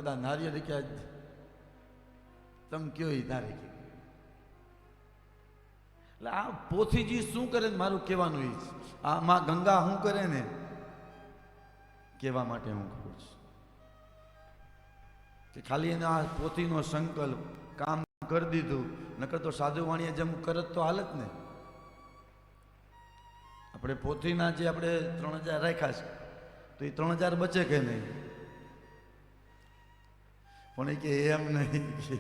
બધા નારિયેળ કે તમે કયો એ તારે કે એટલે આ પોથીજી શું કરે ને મારું કહેવાનું એ છે. આ માં ગંગા શું કરે ને કહેવા માટે હું કહું છું કે ખાલી એને આ પોથીનો સંકલ્પ કામ કરી દીધું, નકર તો સાધુ વાણીએ જેમ કરત તો હાલત ને. આપણે પોથીના જે આપણે 3000 રાખ્યા છે તો એ 3000 બચે કે નહીં? પણ એ કે એમ નહીં કે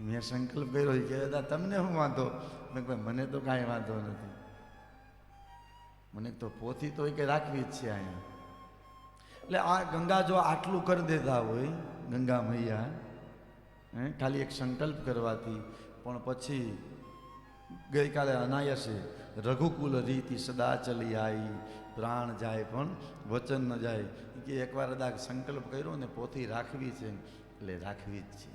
મેં સંકલ્પ કર્યો કે દાદા તમને શું વાંધો? મેં કહ્યું મને તો કાંઈ વાંધો નથી, મને તો પોથી તો કે રાખવી જ છે અહીંયા. એટલે આ ગંગા જો આટલું કરી દેતા હોય ગંગા મૈયા ખાલી એક સંકલ્પ કરવાથી, પણ પછી ગઈકાલે અનાયસે રઘુકુલ રીતિ સદા ચલી આવી, પ્રાણ જાય પણ વચન ન જાય કે એકવાર અદા સંકલ્પ કર્યો ને પોથી રાખવી છે એટલે રાખવી જ છે.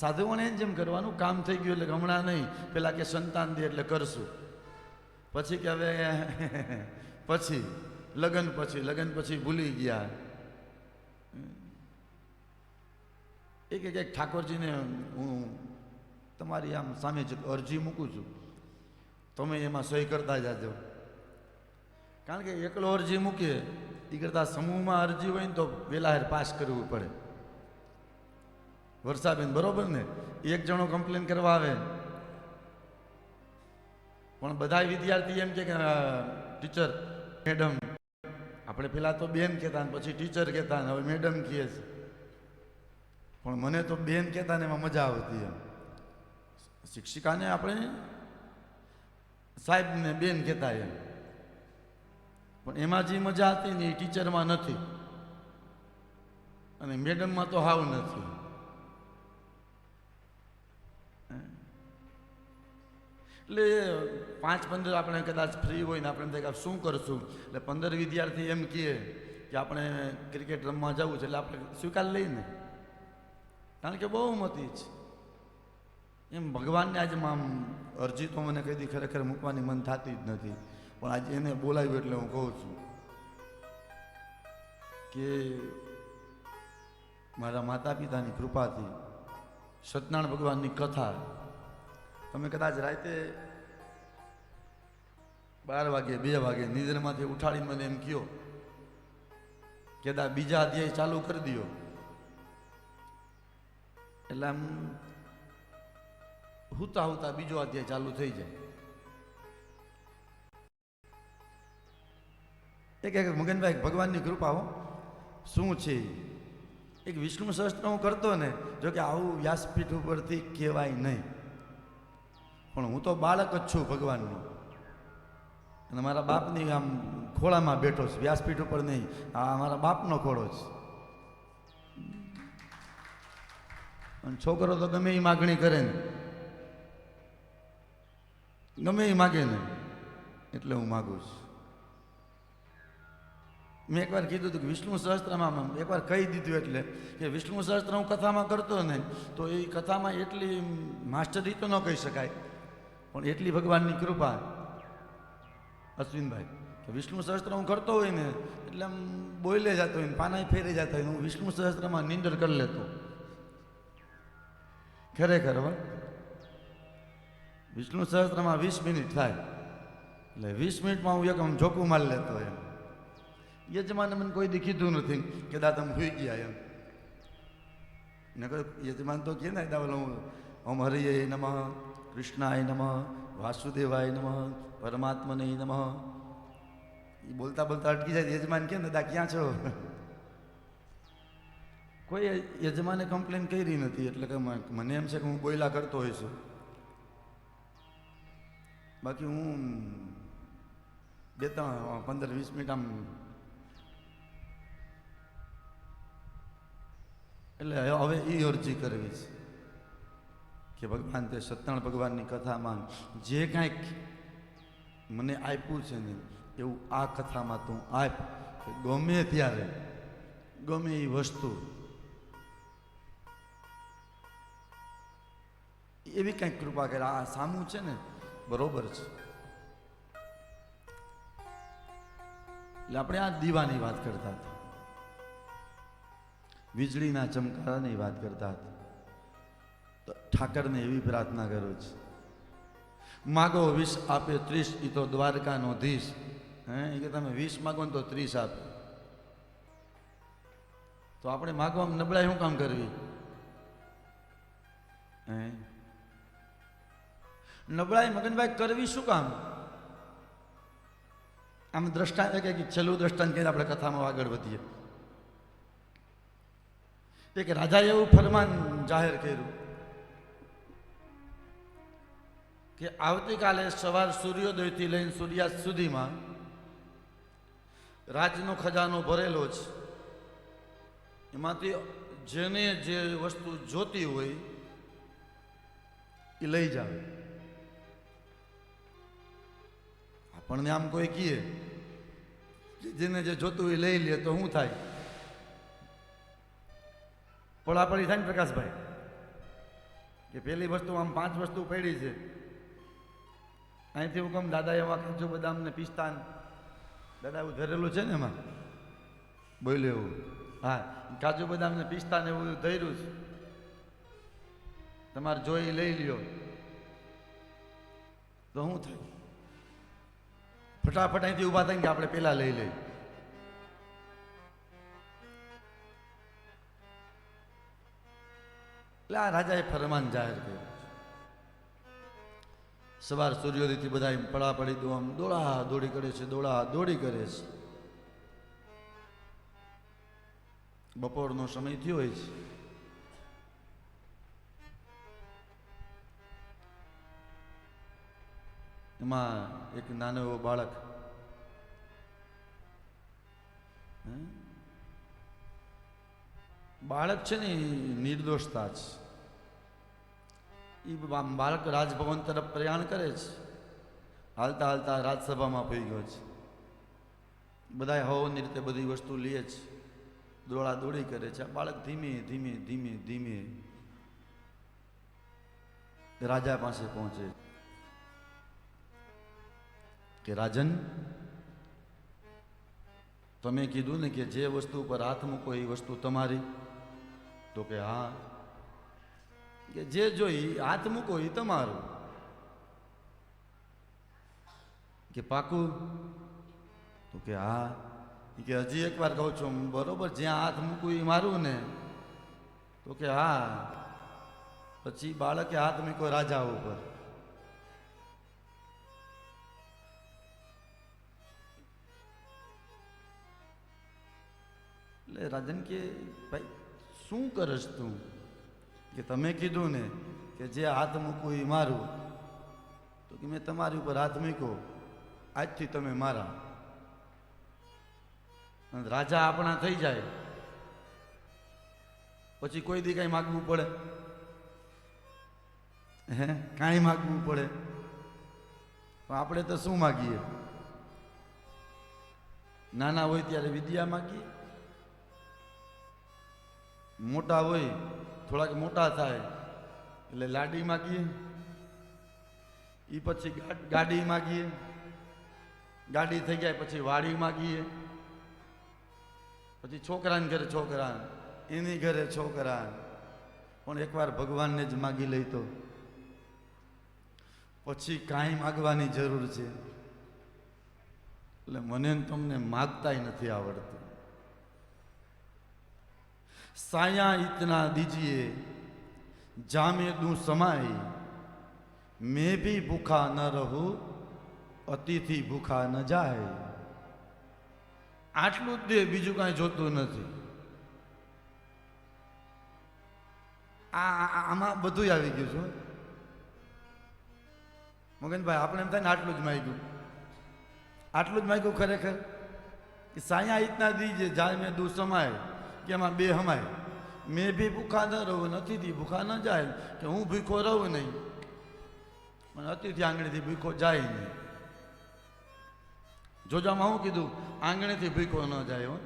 સાધુઓને જેમ કરવાનું કામ થઈ ગયું એટલે હમણાં નહીં, પેલા કે સંતાન દે એટલે કરશું, પછી કે હવે પછી લગ્ન પછી ભૂલી ગયા. એક ઠાકોરજીને હું તમારી આમ સામે અરજી મૂકું છું, તમે એમાં સહી કરતા જાજો. કારણ કે એકલો અરજી મૂકીએ એ કરતાં સમૂહમાં અરજી હોય ને તો વેલા પાસ કરવું પડે. વર્ષાબેન બરોબર ને? એક જણો કમ્પ્લેન કરવા આવે પણ બધા વિદ્યાર્થી એમ કે ટીચર મેડમ, આપણે પેલા તો બેન કહેતા પછી ટીચર કહેતા, હવે મેડમ કહે છે. પણ મને તો બેન કહેતા ને એમાં મજા આવતી. એમ શિક્ષિકાને આપણે સાહેબને બેન કહેતા એમ, પણ એમાં જે મજા હતી ને એ ટીચરમાં નથી, અને મેડમમાં તો હાવ નથી. એટલે 5-15 આપણે કદાચ ફ્રી હોય ને આપણે થાય શું કરશું, એટલે 15 વિદ્યાર્થી એમ કહે કે આપણે ક્રિકેટ રમવા જવું છે, એટલે આપણે સ્વીકાર લઈને, કારણ કે બહુમતી છે. એમ ભગવાનને આજે આમ અરજી તો મને કદી ખરેખર મૂકવાની મન થતી જ નથી, પણ આજે એને બોલાવ્યું એટલે હું કહું છું કે મારા માતા પિતાની કૃપાથી સત્યનારાયણ ભગવાનની કથા તમે કદાચ રાતે 12 વાગે 2 વાગે નિદ્રમાંથી ઉઠાડીને મને એમ કહો કે દા બીજા અધ્યાય ચાલુ કરી દો, એટલે આમ હુતા હુતા બીજો અધ્યાય ચાલુ થઈ જાય. એક મગનભાઈ ભગવાનની કૃપા હો શું છે. એક વિષ્ણુ સહસ્ત્ર હું કરતો ને, જો કે આવું વ્યાસપીઠ ઉપરથી કહેવાય નહીં, પણ હું તો બાળક જ છું ભગવાનનું, અને મારા બાપની આમ ખોળામાં બેઠો છું, વ્યાસપીઠ ઉપર નહીં, આ મારા બાપનો ખોળો છે. અને છોકરો તો ગમે એ માગણી કરે ને, ગમે એ માગે ને, એટલે હું માગું છું. મેં એકવાર કીધું હતું કે વિષ્ણુ સહસ્ત્રમાં એકવાર કહી દીધું, એટલે કે વિષ્ણુ સહસ્ત્ર હું કથામાં કરતો ને તો એ કથામાં એટલી માસ્ટરી તો ન કહી શકાય, પણ એટલી ભગવાનની કૃપા અશ્વિનભાઈ કે વિષ્ણુ સહસ્ત્ર હું કરતો હોય ને એટલે આમ બોલે જતો હોય ને પાના ફેરી જતા હોય, હું વિષ્ણુ સહસ્ત્રમાં નિંદર કરી લેતો. ખરેખર હવે વિષ્ણુ સહસ્ત્રમાં 20 મિનિટ થાય એટલે 20 મિનિટમાં હું એક આમ ઝોકું મારી લેતો. એમ યજમાને મને કોઈ દી કીધું નથી કે દા તમે સુઈ ગયા એમ, નકર યજમાન તો કે ને દાવલો ઓમ હરિય નમઃ, કૃષ્ણાય નમઃ, વાસુદેવાય નમઃ, પરમાત્મને નમઃ, એ બોલતા બોલતા અટકી જાય. યજમાન કે ને દા ક્યાં છો? કોઈ યજમાને કમ્પ્લેન કરી નથી, એટલે કે મને એમ છે કે હું બોયલા કરતો હોઈશું, બાકી હું 2-15-20 મિનિટ આમ. એટલે હવે એ અરજી કરવી છે કે ભગવાન તે સત્યનારાયણ ભગવાનની કથામાં જે કાંઈક મને આપ્યું છે ને એવું આ કથામાં તું આપ, કે ગમે ત્યારે ગમે એ વસ્તુ એવી કંઈક કૃપા કરે. આ સામું છે ને બરોબર છે, એટલે આપણે આ દીવાની વાત કરતા હતા, વીજળીના ચમકારાની વાત કરતા હતા. તો ઠાકરને એવી પ્રાર્થના કરું છું, માગો 20 આપે 30, એ તો દ્વારકાનો ધીશ. એ કે તમે 20 માગો ને તો 30 આપે. તો આપણે માગવામાં નબળાઈ શું કામ કરવી? નબળાઈ મગનભાઈ કરવી શું કામ? આમ દ્રષ્ટાંત કે છેલ્લું દ્રષ્ટાંત કહીને આપણે કથામાં આગળ વધીએ. એક રાજાએ એવું ફરમાન જાહેર કર્યું કે આવતીકાલે સવાર સૂર્યોદયથી લઈને સૂર્યાસ્ત સુધીમાં રાજનો ખજાનો ભરેલો છે, એમાંથી જેને જે વસ્તુ જોતી હોય એ લઈ જાવે. આપણને આમ કોઈ કહે જેને જે જોતું એ લઈ લે તો શું થાય? પડાપડી થાય ને પ્રકાશભાઈ, કે પેલી વસ્તુ આમ 5 વસ્તુ પડી છે, અહીંથી હું કમ દાદા એવા કાજુ બદામ ને પિસ્તા, દાદા એવું ધરેલું છે ને એમાં બોલ્યું એવું, હા કાજુ બદામ ને પિસ્તા ને એવું ધર્યું છે, તમારે જોઈ લઈ લ્યો તો શું થાય? ફટાફટ અહીંથી ઊભા થાય કે આપણે પેલા લઈ લઈએ. એટલે આ રાજાએ ફરમાન જાહેર કર્યું, સવાર સૂર્યોદયથી બધા પડાપડી દો આમ દોડા દોડી કરે છે, દોડા દોડી કરે છે. બપોરનો સમય થયો હોય છે, એમાં એક નાનો એવો બાળક છે ને, નિર્દોષતા છે. એ બાળક રાજભવન તરફ પ્રયાણ કરે છે, હાલતા હાલતા રાજસભામાં પડી ગયો છે. બધા હવની રીતે બધી વસ્તુ લે છે, દોડા દોડી કરે છે. બાળક ધીમે ધીમે ધીમે ધીમે રાજા પાસે પહોંચે કે રાજન, તમે કીધું ને કે જે વસ્તુ પર હાથ મૂકો એ વસ્તુ તમારી? તો કે હા. કે જે જોઈ હાથ મૂકો એ તમારું? કે પાકું? તો કે હા. કે હજી એકવાર કહું છું, બરોબર જ્યાં હાથ મૂકું એ મારું ને? તો કે હા. પછી બાળકે હાથ મૂક્યો રાજા ઉપર. એટલે રાજન કે ભાઈ શું કરશ તું? કે તમે કીધું ને કે જે હાથ મૂકવું એ મારું, તો કે મેં તમારી ઉપર હાથ મૂક્યો, આજથી તમે મારા. રાજા આપણા થઈ જાય પછી કોઈ દી કઈ માગવું પડે? કાંઈ માગવું પડે? આપણે તો શું માગીએ? નાના હોય ત્યારે વિદ્યા માગીએ, મોટા હોય થોડાક મોટા થાય એટલે લાડી માગીએ, એ પછી ગાડી માગીએ, ગાડી થઈ જાય પછી વાડી માગીએ, પછી છોકરાને ઘરે છોકરા, એની ઘરે છોકરા. પણ એકવાર ભગવાનને જ માગી લઈ તો પછી કાંઈ માગવાની જરૂર છે? એટલે મને તમને માગતાય નથી આવડતું. साया इतना दीजिए जामे दूं समाई, मैं भी भूखा न रहूं अतिथि भूखा न જાય. આટલું જ દે, બીજું કાંઈ જોતું નથી. આમાં બધું આવી ગયું છે મગનભાઈ. આપણે એમ થાય ને આટલું જ માંગ્યું, આટલું જ માંગ્યું. ખરેખર કે સાયા ઇતના દીજે જાય મેં દૂ સમાય, કે એમાં બે હમાય. મેં બી ભૂખા ન રહું, અતિથિ ભૂખા ન જાય. કે હું ભૂખો રહું નહીં પણ અતિથિ આંગળીથી ભૂખો જાય નહીં. જોજામાં હું કીધું, આંગળીથી ભૂખો ન જાય. હો,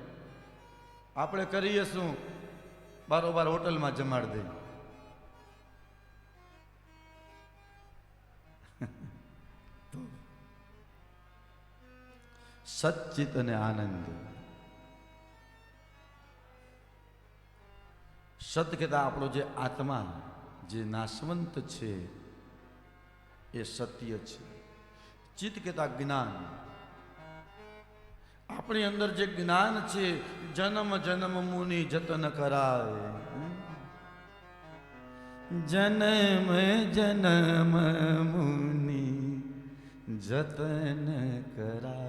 આપણે કરીએ શું? બારોબાર હોટલમાં જમાડ દઈએ. સચ્ચિત અને આનંદ. સત કહેતા આપણો જે આત્મા જે નાશવંત છે એ સત્ય છે. ચિત્ત કહેતા જ્ઞાન. આપણી અંદર જે જ્ઞાન છે, જન્મ જન્મ મુનિ જતન કરાય, જન્મ જન્મ મુનિ જતન કરાય.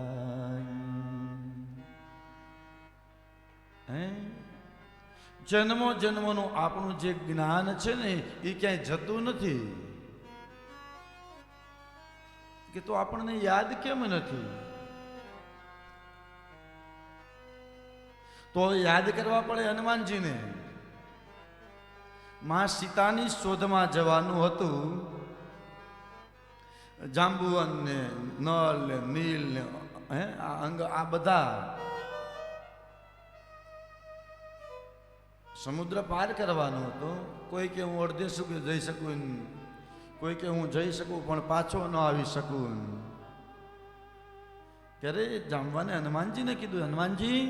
જન્મો જન્મનું આપણું જે જ્ઞાન છે ને એ ક્યાંય જતું નથી. કે તો આપણને યાદ કેમ નથી? તો યાદ કરવા પડે હનુમાનજીને. માં સીતાની શોધમાં જવાનું હતું. જાંબુવન ને નળ ને નીલ ને આ અંગ આ બધા સમુદ્ર પાર કરવાનો હતો. કોઈ કે હું અડધે સુધી જઈ શકું, કોઈ કે હું જઈ શકું પણ પાછો ન આવી શકું. ત્યારે જાંબવાને હનુમાનજીને કીધું, હનુમાનજી,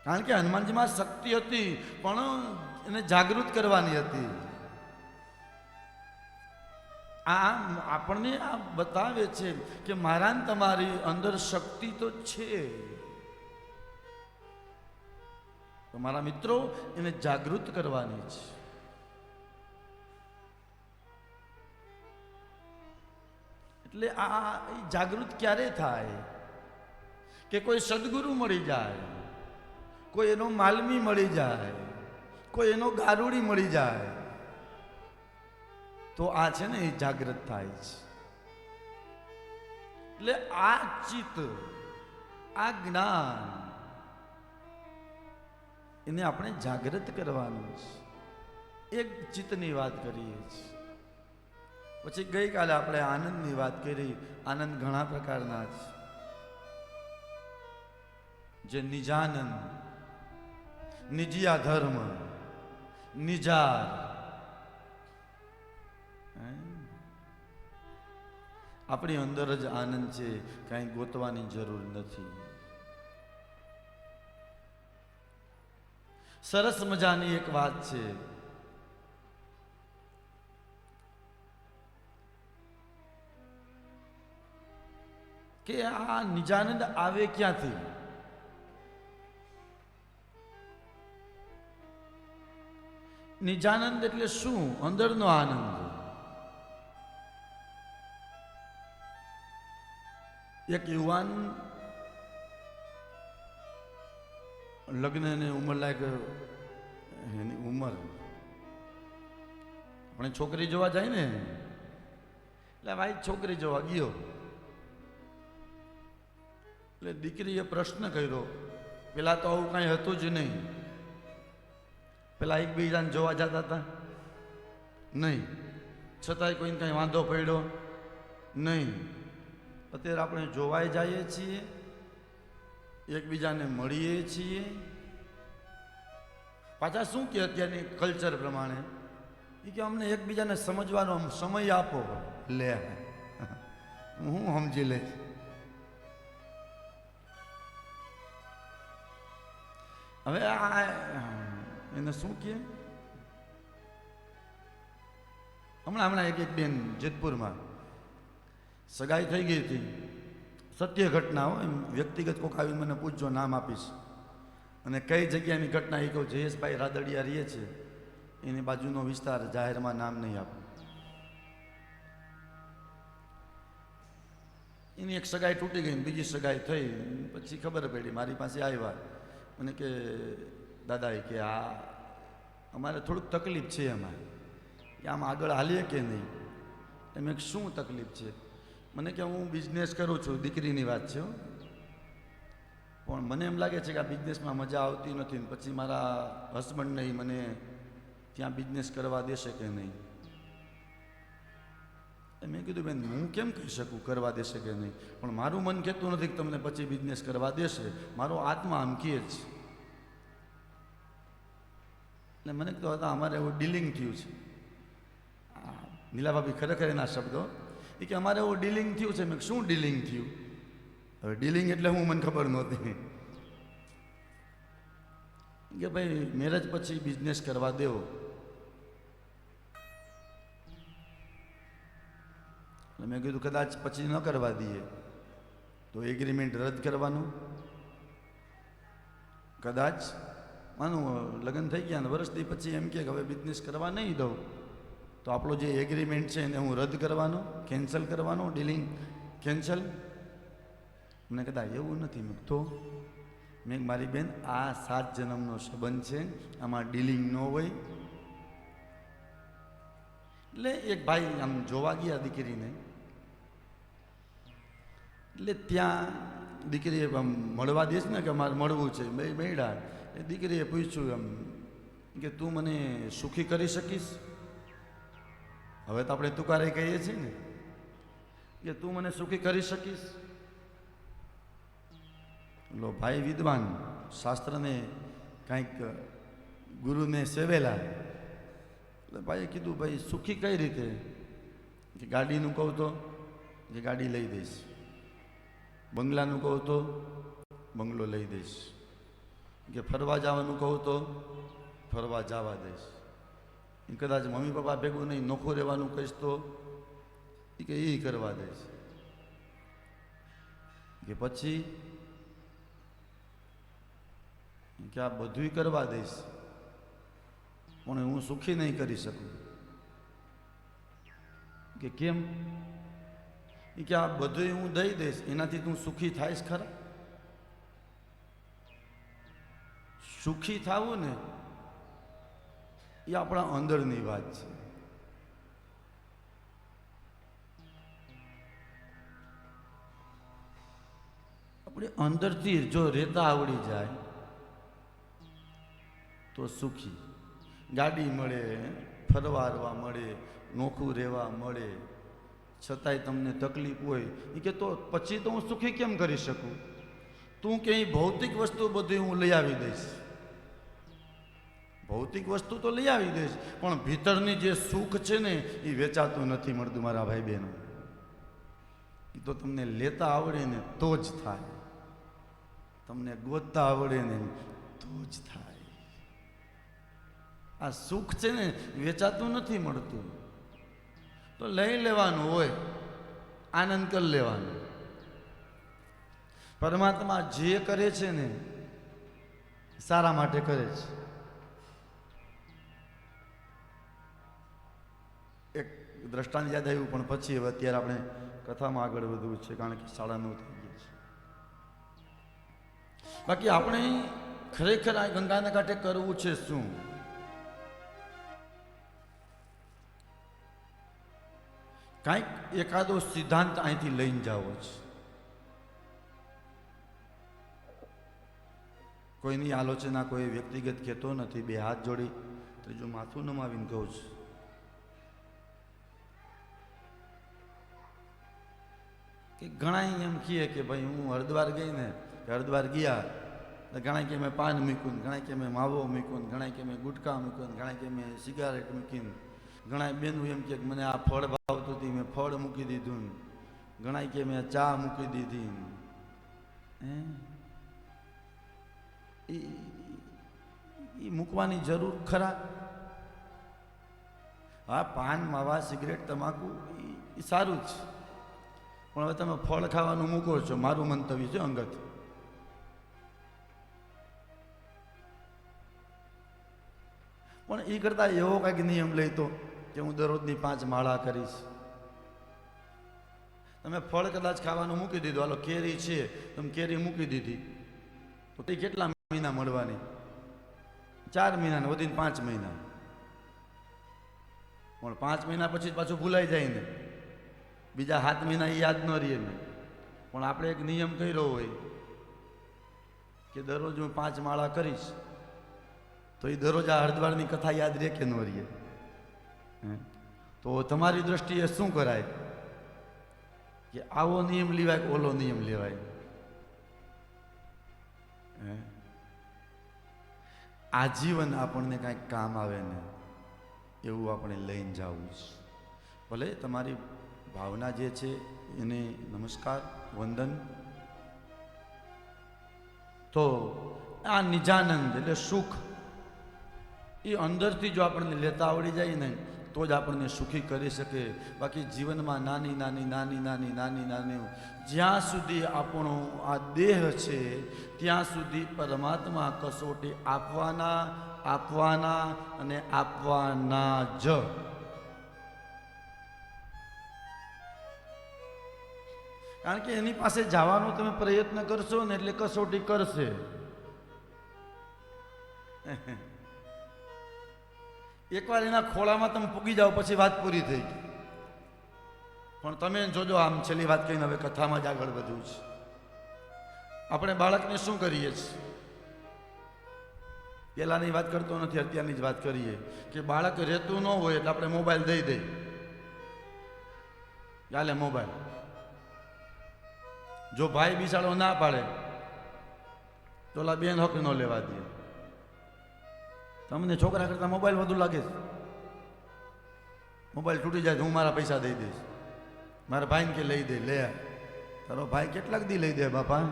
કારણ કે હનુમાનજીમાં શક્તિ હતી પણ એને જાગૃત કરવાની હતી. આ આપણને આ બતાવે છે કે મારા ને તમારી અંદર શક્તિ તો છે. તો મારા મિત્રો એને જાગૃત કરવાની છે. એટલે આ જાગૃત ક્યારે થાય? કે કોઈ સદગુરુ મળી જાય, કોઈ એનો માલમી મળી જાય, કોઈ એનો ગારુડી મળી જાય, તો આ છે ને એ જાગૃત થાય છે. એટલે આ ચિત્ત, આ જ્ઞાન, એને આપણે જાગૃત કરવાનું છે. એક ચિત્તની વાત કરીએ છીએ. પછી ગઈકાલે આપણે આનંદની વાત કરી. આનંદ ઘણા પ્રકારના છે. જે નિજાનંદ, નિજિયા ધર્મ, નિજાર, આપણી અંદર જ આનંદ છે, કાંઈ ગોતવાની જરૂર નથી. સરસ મજાની એક વાત છે. કે આ નિજાનંદ આવે ક્યાંથી? નિજાનંદ એટલે શું? અંદરનો આનંદ. એક યુવાન લગ્નની ઉંમર લાયક, એની ઉંમર, આપણે છોકરી જોવા જાય ને, એટલે ભાઈ છોકરી જોવા ગયો. એટલે દીકરીએ પ્રશ્ન કર્યો. પેલા તો આવું કાંઈ હતું જ નહીં. પેલા એકબીજાને જોવા જતા હતા નહીં, છતાંય કોઈને કાંઈ વાંધો પડ્યો નહીં. અત્યારે આપણે જોવાય જઈએ છીએ, એકબીજાને મળીએ છીએ. પાછા શું કે અત્યારની કલ્ચર પ્રમાણે એ કે અમને એકબીજાને સમજવાનો સમય આપો. લે હું સમજી લઈશ. હવે આ એને શું કહે? હમણાં એક બેન જેતપુરમાં સગાઈ થઈ ગઈ હતી. સત્ય ઘટના હોય, વ્યક્તિગત કોક આવીને મને પૂછજો, નામ આપીશ. અને કઈ જગ્યાની ઘટના એ કહું. જયેશભાઈ રાદડિયા રહીએ છે, એની બાજુનો વિસ્તાર, જાહેરમાં નામ નહીં આપું. એની એક સગાઈ તૂટી ગઈ, બીજી સગાઈ થઈ. પછી ખબર પડી, મારી પાસે આવ્યા. મને કે દાદા કે આ અમારે થોડુંક તકલીફ છે એમાં, કે આમ આગળ હાલીએ કે નહીં. એમ શું તકલીફ છે? મને કે હું બિઝનેસ કરું છું. દીકરીની વાત છે, પણ મને એમ લાગે છે કે આ બિઝનેસમાં મજા આવતી નથી. પછી મારા હસબન્ડ નહીં મને ત્યાં બિઝનેસ કરવા દેશે કે નહીં. મેં કીધું બેન હું કેમ કહી શકું કરવા દેશે કે નહીં, પણ મારું મન કહેતું નથી કે તમને પછી બિઝનેસ કરવા દેશે. મારો આત્મા આમ કહે છે. એટલે મને કીધું હતા અમારે એવું ડીલિંગ થયું છે. નીલાભાભી ખરેખર એના શબ્દો એ કે અમારે એવું ડીલિંગ થયું છે. મેં શું ડીલિંગ થયું? હવે ડીલિંગ એટલે હું મને ખબર નહોતી. કે ભાઈ મેરેજ પછી બિઝનેસ કરવા દેવો. મેં કીધું કદાચ પછી ન કરવા દઈએ તો એગ્રીમેન્ટ રદ કરવાનું. કદાચ માનું લગ્ન થઈ ગયા ને વર્ષથી પછી એમ કે હવે બિઝનેસ કરવા નહીં દઉં તો આપણો જે એગ્રીમેન્ટ છે એને હું રદ કરવાનો, કેન્સલ કરવાનો, ડીલિંગ કેન્સલ. મને કદાચ એવું નથી. મેં તો મેં મારી બેન આ 7 જન્મનો સંબંધ છે, આમાં ડીલિંગ ન હોય. એટલે એક ભાઈ આમ જોવા ગયા દીકરીને, એટલે ત્યાં દીકરીએ મળવા દેશ ને કે મારે મળવું છે. બે મળ્યા. એ દીકરીએ પૂછ્યું એમ કે તું મને સુખી કરી શકીશ? હવે તો આપણે તુકારે કહીએ છીએ ને કે તું મને સુખી કરી શકીશ? લો ભાઈ વિદ્વાન, શાસ્ત્રને કાંઈક ગુરુને સેવેલા. એટલે ભાઈએ કીધું ભાઈ સુખી કઈ રીતે? કે ગાડીનું કહું તો કે ગાડી લઈ દઈશ, બંગલાનું કહું તો બંગલો લઈ દઈશ, કે ફરવા જવાનું કહું તો ફરવા જવા દઈશ, કદાચ મમ્મી પપ્પા ભેગું નહીં નોખું રહેવાનું કહીશ તો કે એ કરવા દઈશ, કે પછી કે આ બધું કરવા દઈશ પણ હું સુખી નહીં કરી શકું. કે કેમ? કે આ બધું હું દઈ દઈશ એનાથી તું સુખી થાઈશ ખરા? સુખી થવું ને એ આપણા અંદરની વાત છે. આપણે અંદરથી જો રહેતા આવડી જાય તો સુખી. ગાડી મળે, ફરવા મળે, નોખું રહેવા મળે, છતાંય તમને તકલીફ હોય એ કે તો પછી તો હું સુખી કેમ કરી શકું? તું કે ભૌતિક વસ્તુ બધી હું લઈ આવી દઈશ, ભૌતિક વસ્તુ તો લઈ આવી દઈશ પણ ભીતરની જે સુખ છે ને એ વેચાતું નથી મળતું મારા ભાઈ બહેનો. એ તો તમને લેતા આવડે ને તો જ થાય, તમને ગોતતા આવડે ને તો જ થાય. આ સુખ છે ને વેચાતું નથી મળતું, તો લઈ લેવાનું હોય, આનંદ કરી લેવાનો. પરમાત્મા જે કરે છે ને સારા માટે કરે છે. એક દ્રષ્ટાંત યાદ આવ્યું પણ પછી હવે અત્યારે આપણે કથામાં આગળ વધવું છે કારણ કે 9:30 થઈ ગયા છે. બાકી આપણે ખરેખર આ ગંગાના કાંઠે કરવું છે શું? કાંઈક એકાદો સિદ્ધાંત અહીંથી લઈને જાવો છે. કોઈની આલોચના કોઈ વ્યક્તિગત કહેતો નથી, બે હાથ જોડી ત્રીજું માથું નમાવીને કહું છું કે ઘણા એમ કહે કે ભાઈ હું હરિદ્વાર ગઈ ને હરિદ્વાર ગયા ઘણા કે મેં પાન મૂક્યું, ઘણા કે મેં માવો મૂક્યો, ઘણા કે મેં ગુટકા મૂક્યો, ઘણા કે મેં સિગારેટ મૂકીને, ઘણા બેનું એમ કે મને આ ફળ ભાવતું હતું મેં ફળ મૂકી દીધું, ઘણા કે મેં ચા મૂકી દીધી. એ મૂકવાની જરૂર ખરા? હા, પાન માવા સિગરેટ તમાકુ એ સારું જ, પણ હવે તમે ફળ ખાવાનું મૂકો છો, મારું મંતવ્ય છે અંગત. પણ એ કરતા એવો કંઈક નિયમ લઈતો કે હું દરરોજની 5 માળા કરીશ. તમે ફળ કદાચ ખાવાનું મૂકી દીધું, હાલો કેરી છે તમે કેરી મૂકી દીધી તો તે કેટલા મહિના મળવાની? 4 મહિના, વધીને 5 મહિના. પણ 5 મહિના પછી પાછું ભૂલાઈ જાય ને, બીજા 7 મહિના એ યાદ ન રહે ને. પણ આપણે એક નિયમ કર્યો હોય કે દરરોજ હું 5 માળા કરીશ તો એ દરરોજ આ હરિદ્વારની કથા યાદ રહે કે ન રહે? તો તમારી દ્રષ્ટિએ શું કરાય કે આવો નિયમ લેવાય કે ઓલો નિયમ લેવાય? આજીવન આપણને કાંઈક કામ આવે ને એવું આપણે લઈને જવું છે. ભલે તમારી ભાવના જે છે એને નમસ્કાર વંદન. તો આ નિજાનંદ એટલે સુખ એ અંદરથી જો આપણને લેતા આવડી જાય ને તો જ આપણને સુખી કરી શકે. બાકી જીવનમાં નાની નાની નાની નાની નાની નાની જ્યાં સુધી આપણો આ દેહ છે ત્યાં સુધી પરમાત્મા કસોટી આપવાના આપવાના અને આપવાના જ. કારણ કે એની પાસે જવાનો તમે પ્રયત્ન કરશો ને એટલે કસોટી કરશે. એકવાર એના ખોળામાં તમે પૂગી જાઓ પછી વાત પૂરી થઈ ગઈ. પણ તમે જોજો, આમ છેલ્લી વાત કહીને હવે કથામાં જ આગળ વધવું છે. આપણે બાળકને શું કરીએ છીએ? પહેલાની વાત કરતો નથી, અત્યારની જ વાત કરીએ કે બાળક રહેતું ન હોય એટલે આપણે મોબાઈલ દઈ દઈએ. ચાલે મોબાઈલ. જો ભાઈ બિચારો ના પાડે તો ઓલા બેન હક ન લેવા દે. તમને છોકરા કરતા મોબાઈલ વધુ લાગે છે? મોબાઈલ તૂટી જાય તો હું મારા પૈસા દઈ દઈશ. મારા ભાઈને કે લઈ દે. લે, તારો ભાઈ કેટલાક દી લઈ દે બાપા.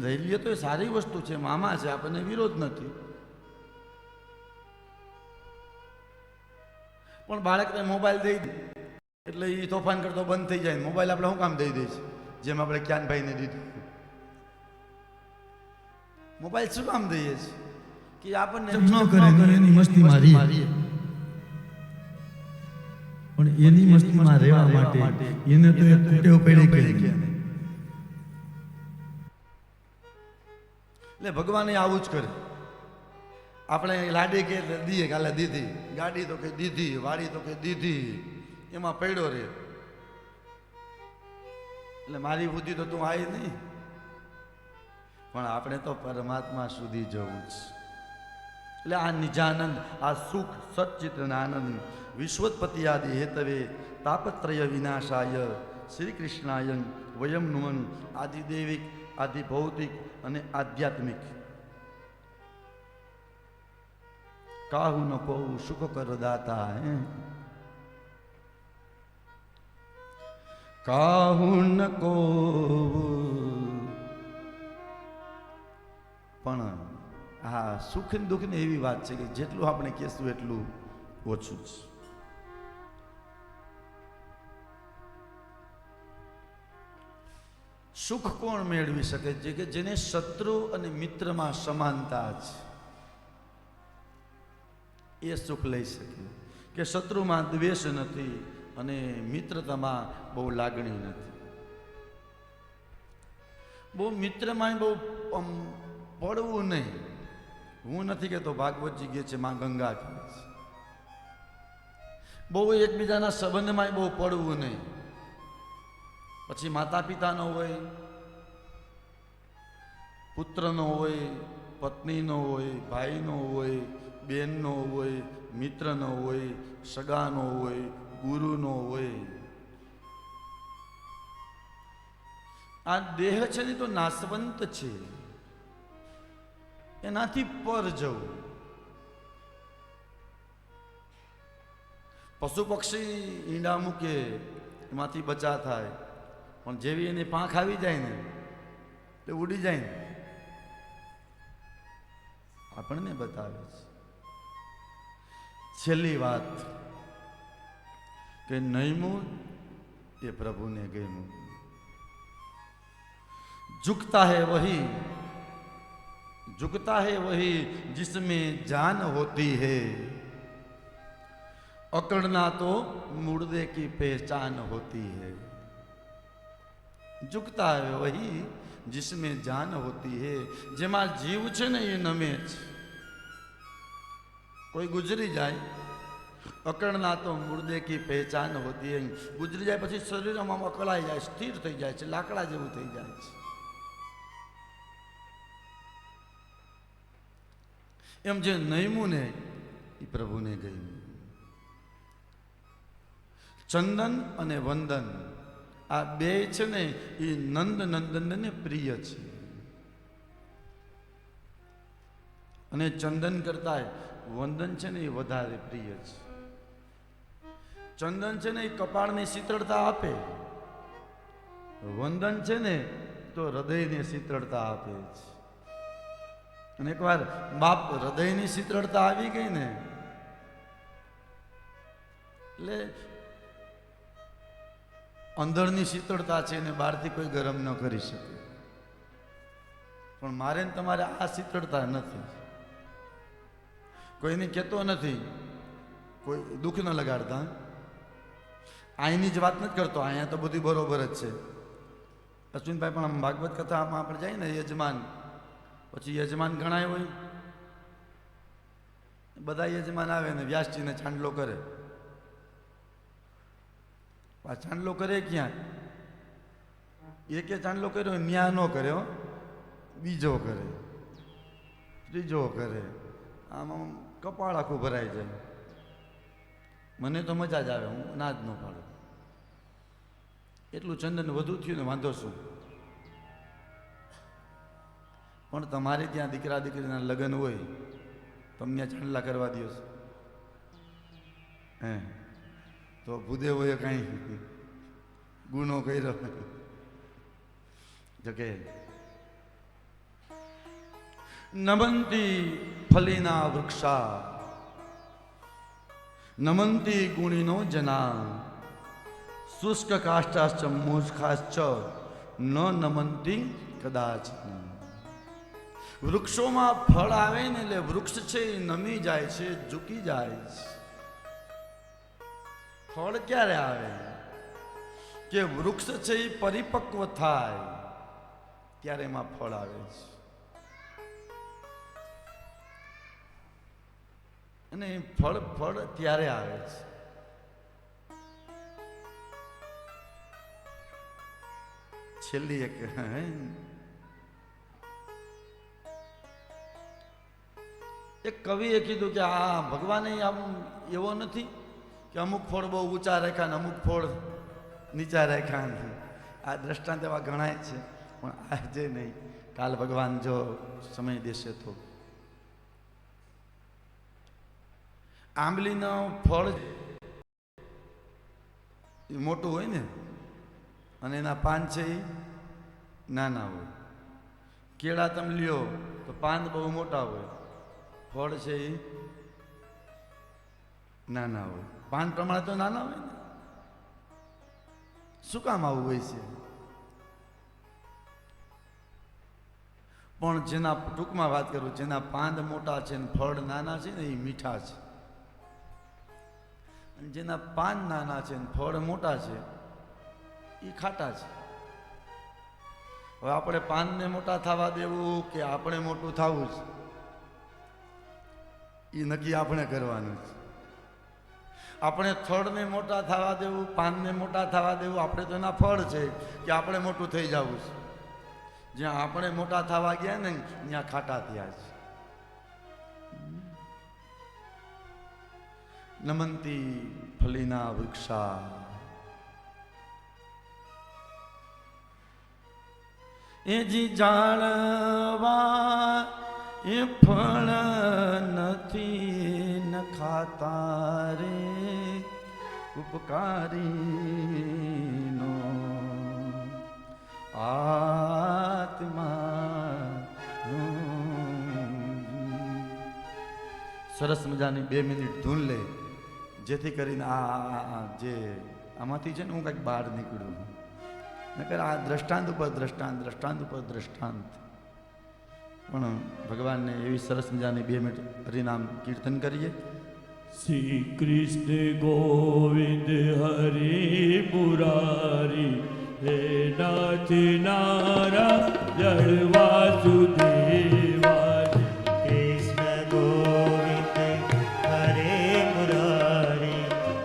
લઈ લઈએ તો એ સારી વસ્તુ છે, મામા છે, આપણને વિરોધ નથી. પણ બાળકને મોબાઈલ દઈ દે એટલે એ તોફાન કરતો બંધ થઈ જાય. મોબાઈલ આપણે શું કામ દઈ દઈશ? જેમ આપણે ક્યાનભાઈને દીધું. મોબાઈલ શું કામ દઈએ છીએ? કે આપણને ન કરે એની મસ્તી મારીએ. પણ એની મસ્તીમાં રહેવા માટે એને તો એક ટેવ પડી કે એટલે ભગવાને આવું જ કરે. આપણે લાડી કે દીએ કાલે દીધી, ગાડી તો કે દીધી, વાડી તો કે દીધી, એમાં પડ્યો રે. એટલે મારી બુદ્ધિ તો તું આવી નહીં. પણ આપણે તો પરમાત્મા સુધી જવું જ. એટલે આ નિજાનંદ, આ સુખ સચ્ચિદાનંદ વિશ્વોત્પત્તિ આદિ હેતવે તાપત્રય વિનાશાય શ્રી કૃષ્ણાય વયમ નુમન આદિદેવિક આદિભૌતિક અને આધ્યાત્મિક કાહુ ન કહું સુખ કરદાતા હે કાહુ ન કહું. પણ હા, સુખ ને દુઃખ ને એવી વાત છે કે જેટલું આપણે કહેશું એટલું ઓછું છે. સુખ કોણ મેળવી શકે છે? કે જેને શત્રુ અને મિત્રમાં સમાનતા છે એ સુખ લઈ શકે. કે શત્રુમાં દ્વેષ નથી અને મિત્રતામાં બહુ લાગણી નથી. બહુ મિત્રમાં બહુ પડવું નહીં. હું નથી કહેતો, ભાગવતજી કહે છે, માં ગંગા કહે છે. બહુ એકબીજાના સંબંધમાં બહુ પડવું નહીં. પછી માતા પિતાનો હોય, પુત્રનો હોય, પત્નીનો હોય, ભાઈનો હોય, બેનનો હોય, મિત્રનો હોય, સગાનો હોય, ગુરુનો હોય. આ દેહ છે ને તો નાશવંત છે, એનાથી પર જવું. પશુ પક્ષી ઈંડા મૂકે એમાંથી બચા થાય, પણ જેવી એની પાંખ આવી જાય ને એટલે ઉડી જાય ને. આપણને બતાવે છે. છેલ્લી વાત કે નયમું એ પ્રભુને ગમ્યું. झुकता है वही जिसमें जान होती है, अकड़ना तो मुर्दे की पहचान होती है. झुकता है वही जिसमें जान होती है. જેમાં જીવ છે ને એ નમે છે. કોઈ ગુજરી જાય, અકળના તો મુર્દે કી પહેચાન હોતી હૈ. ગુજરી જાય પછી શરીરમાં અકળાઈ જાય, સ્થિર થઈ જાય છે, લાકડા જેવું થઈ જાય છે. એમ જે નયમું ને એ પ્રભુને ગયું. ચંદન અને વંદન આ બે છે ને એ નંદ નંદનને પ્રિય છે. અને ચંદન કરતા વંદન છે ને એ વધારે પ્રિય છે. ચંદન છે ને એ કપાળની શીતળતા આપે, વંદન છે ને તો હૃદયની શીતળતા આપે છે. અને એકવાર બાપ હૃદયની શીતળતા આવી ગઈ ને એટલે અંદરની શીતળતા છે ને બહારથી કોઈ ગરમ ન કરી શકે. પણ મારે ને તમારે આ શીતળતા નથી. કોઈને કહેતો નથી, કોઈ દુઃખ ન લગાડતા. અહીંની જ વાત નથી કરતો, અહીંયા તો બધું બરોબર જ છે. અશ્વિનભાઈ પણ આમ ભાગવત કથામાં આપણે જઈએ ને યજમાન, પછી યજમાન ગણાય હોય, બધા યજમાન આવે ને વ્યાસજીને ચાંદલો કરે. આ ચાંદલો કરે ક્યાં? એકે ચાંદલો કર્યો ન્યા ન કર્યો, બીજો કરે, ત્રીજો કરે, આમ આમ કપાળ આખું ભરાઈ જાય. મને તો મજા જ આવે, હું ના જ ન પાડું. એટલું ચંદન વધુ થયું ને વાંધો શું? પણ તમારે ત્યાં દીકરા દીકરીના લગ્ન હોય, તમને ચાંદલા કરવા દો હે? તો ભૂદેવોએ કાંઈ ગુનો કર્યો? જોકે નમંતી ફલીના વૃક્ષા નમંતી ગુણીનો જના શુષ્ક કાષ્ટાશ્ચ મૂર્ખાશ્ચ ન નમંતી કદાચ. વૃક્ષોમાં ફળ આવે ને એટલે વૃક્ષ છે એ નમી જાય છે, ઝૂકી જાય છે. ફળ ક્યારે આવે? કે વૃક્ષ છે એ પરિપક્વ થાય ત્યારે એમાં ફળ આવે છે. અને ફળ ત્યારે આવે છે. છેલ્લી એક કવિએ કીધું કે આ ભગવાને આમ એવો નથી કે અમુક ફળ બહુ ઊંચા રાખ્યા ને અમુક ફળ નીચા રાખ્યા. આ દ્રષ્ટાંત એવા ગણાય છે, પણ આજે નહીં, કાલ ભગવાન જો સમય દેશે તો. આંબલીનો ફળ મોટું હોય ને અને એના પાન છે એ નાના હોય. કેળા તમે લ્યો તો પાન બહુ મોટા હોય, ફળ છે એ નાના હોય. પાન પ્રમાણે તો નાના હોય ને. શું કામ આવું હોય છે? પણ જેના, ટૂંકમાં વાત કરું, જેના પાન મોટા છે ને ફળ નાના છે ને એ મીઠા છે. જેના પાન નાના છે ને ફળ મોટા છે એ ખાટા છે. હવે આપણે પાનને મોટા થવા દેવું કે આપણે મોટું થવું છે એ નક્કી આપણે કરવાનું છે. આપણે ફળને મોટા થવા દેવું, પાનને મોટા થવા દેવું, આપણે તો એના ફળ છે કે આપણે મોટું થઈ જવું છે. જ્યાં આપણે મોટા થવા ગયા ને ત્યાં ખાટા થયા છે. નમંતી ફલીના વૃક્ષા એ જી જાળવા એ ફળ નથી ન ખાતા રે ઉપકારીનો આત્મા. સરસ મજાની 2 મિનિટ ધૂન લે, જેથી કરીને આ જે આમાંથી છે ને હું કંઈક બહાર નીકળું. નકર આ દ્રષ્ટાંત ઉપર દ્રષ્ટાંત, દ્રષ્ટાંત ઉપર દ્રષ્ટાંત. પણ ભગવાનને એવી સરસ મજાની 2 મિનિટ હરિનામ કીર્તન કરીએ. શ્રી કૃષ્ણ ગોવિંદ હરિ મુરારી હે નાથ નારાયણ વાસુદેવા. કૃષ્ણ ગોવિંદ હરે મુરારી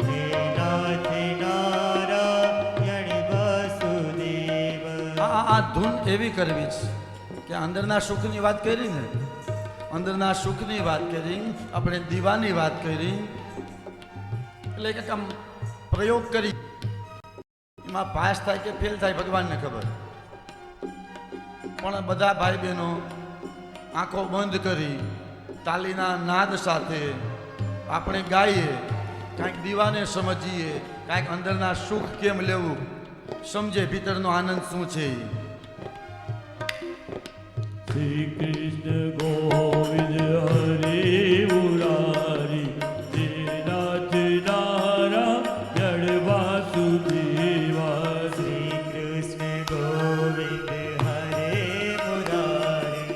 હે નાથ નારાયણ વાસુદેવ. આ ધૂન એવી કરવી છે કે અંદરના સુખની વાત કરી ને, અંદરના સુખની વાત કરી, આપણે દીવાની વાત કરી, એટલે કે આમ પ્રયોગ કરી, એમાં પાસ થાય કે ફેલ થાય ભગવાનને ખબર. પણ બધા ભાઈ બહેનો આંખો બંધ કરી તાલીના નાદ સાથે આપણે ગાઈએ કાંઈક દીવાને સમજીએ, કાંઈક અંદરના સુખ કેમ લેવું, સમજે ભીતરનો આનંદ શું છે એ. શ્રી કૃષ્ણ ગોવિંદ હરે મુરારી હે નાથ નારાયણ વાસુદેવા. શ્રી કૃષ્ણ ગોવિંદ હરે મુરારી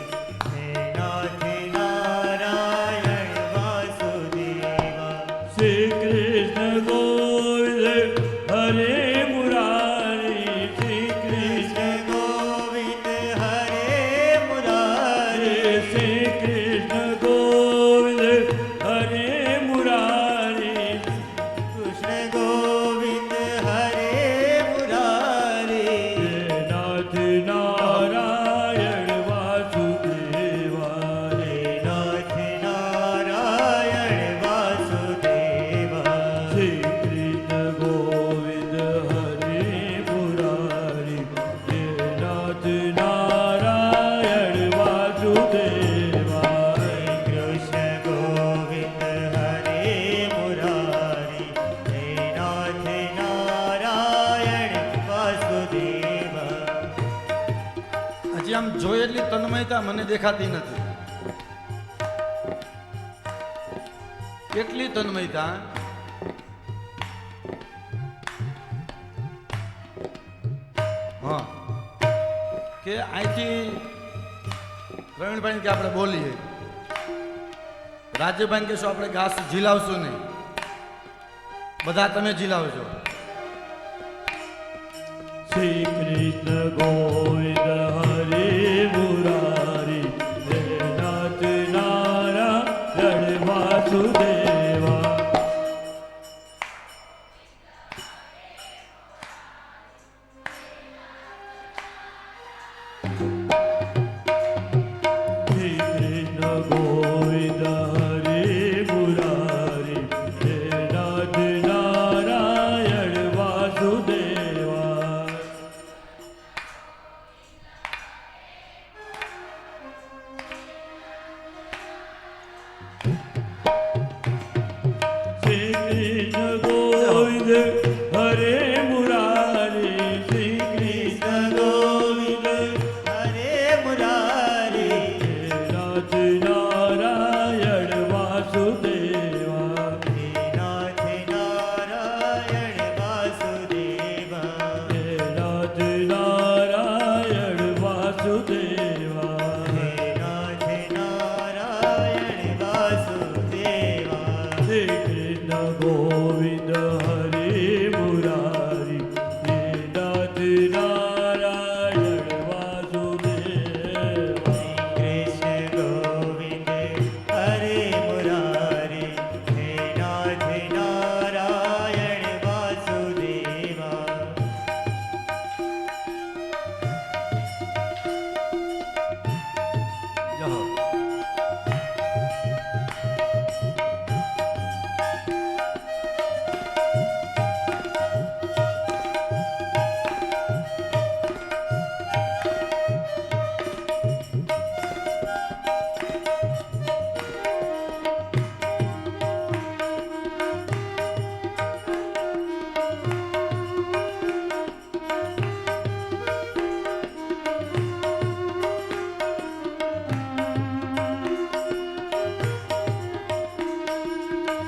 હે નાથ નારાયણ વાસુદેવા. શ્રી કૃષ્ણ ગોવિંદ હરે મુરારી શ્રી કૃષ્ણ ગોવિંદ હરે મુરારી શ્રી કૃષ્ણ ગોવિંદ હરે મુરારી કૃષ્ણ ગોવિંદ હરે મુરારી હે નાથ નારાયણ વાસુદેવા. હે નાથ નારાયણ વાસુદેવા. શ્રી કૃષ્ણ ગોવિંદ હરે મુરારી હે નાથ નારાયણ વાસુદેવા. કૃષ્ણ ગોવિંદ હરે મુરારી હે નાથ નારાયણ વાસુદેવા. હજી આમ જોઈએ એટલી તન્મયતા મને દેખાતી નથી. કેટલી તન્મયતા. હા, કે અહીંથી પ્રવીણભાઈ કે આપણે બોલીએ, રાજ્યભાઈ કહેશો આપણે ઘાસ ઝીલાવશું નહીં, બધા તમે ઝીલાવજો. શ્રી કૃષ્ણ ગોવિંદ હરે મુરારી હે નાથ નારાયણ વાસુદેવા. શ્રી કૃષ્ણ ગોવિંદ હરે મુરારી હે નાથ નારાયણ વાસુદેવા. શ્રી કૃષ્ણ ગોવિંદ હરે મુરારી શ્રી કૃષ્ણ ગોવિંદ હરે મુરારી હે નાથ નારાયણ વાસુદેવા. હે નાથ નારાયણ વાસુદેવા. હે નાથ નારાયણ વાસુદેવા. હે નાથ નારાયણ વાસુદેવા. શ્રી કૃષ્ણ ગોવિંદ હરે મુરારી હે નાથ નારાયણ વાસુદેવા. કૃષ્ણ ગોવિંદ હરે મુરારી હે નાથ નારાયણ વાસુદેવા. જાઓ.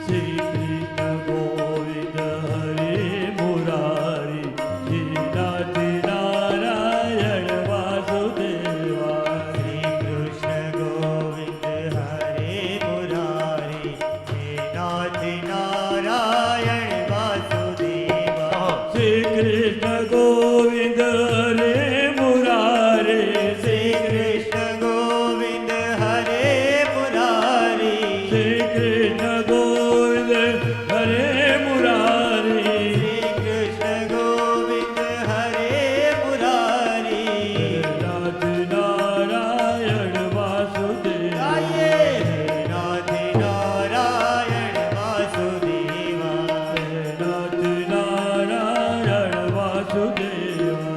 શ્રી કૃષ્ણ ગોવિંદ હરે મુરારી હે નાથ નારાયણ વાસુદેવા. શ્રી કૃષ્ણ ગોવિંદ હરે મુરારી હે નાથ નારાયણ વાસુદેવા. શ્રી કૃષ્ણ ગોવિંદ હરે મુરારી શ્રી કૃષ્ણ ગોવિંદ હરે મુરારી. શ્રી કૃષ્ણ ગોવિંદ હરે મુરારી શ્રી કૃષ્ણ ગોવિંદ હરે મુરારી. નાથ નારાયણ વાસુદેવા. ગાઈએ. નાથ નારાયણ વાસુદેવા. નાથ નારાયણ વાસુદેવા.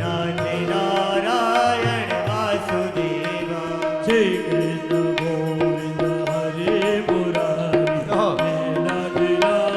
નાથ નારાયણ વાસુદેવા. શ્રી કૃષ્ણ ગોવિંદ હરે મુરારી જાઓ. નાથ નારાયણ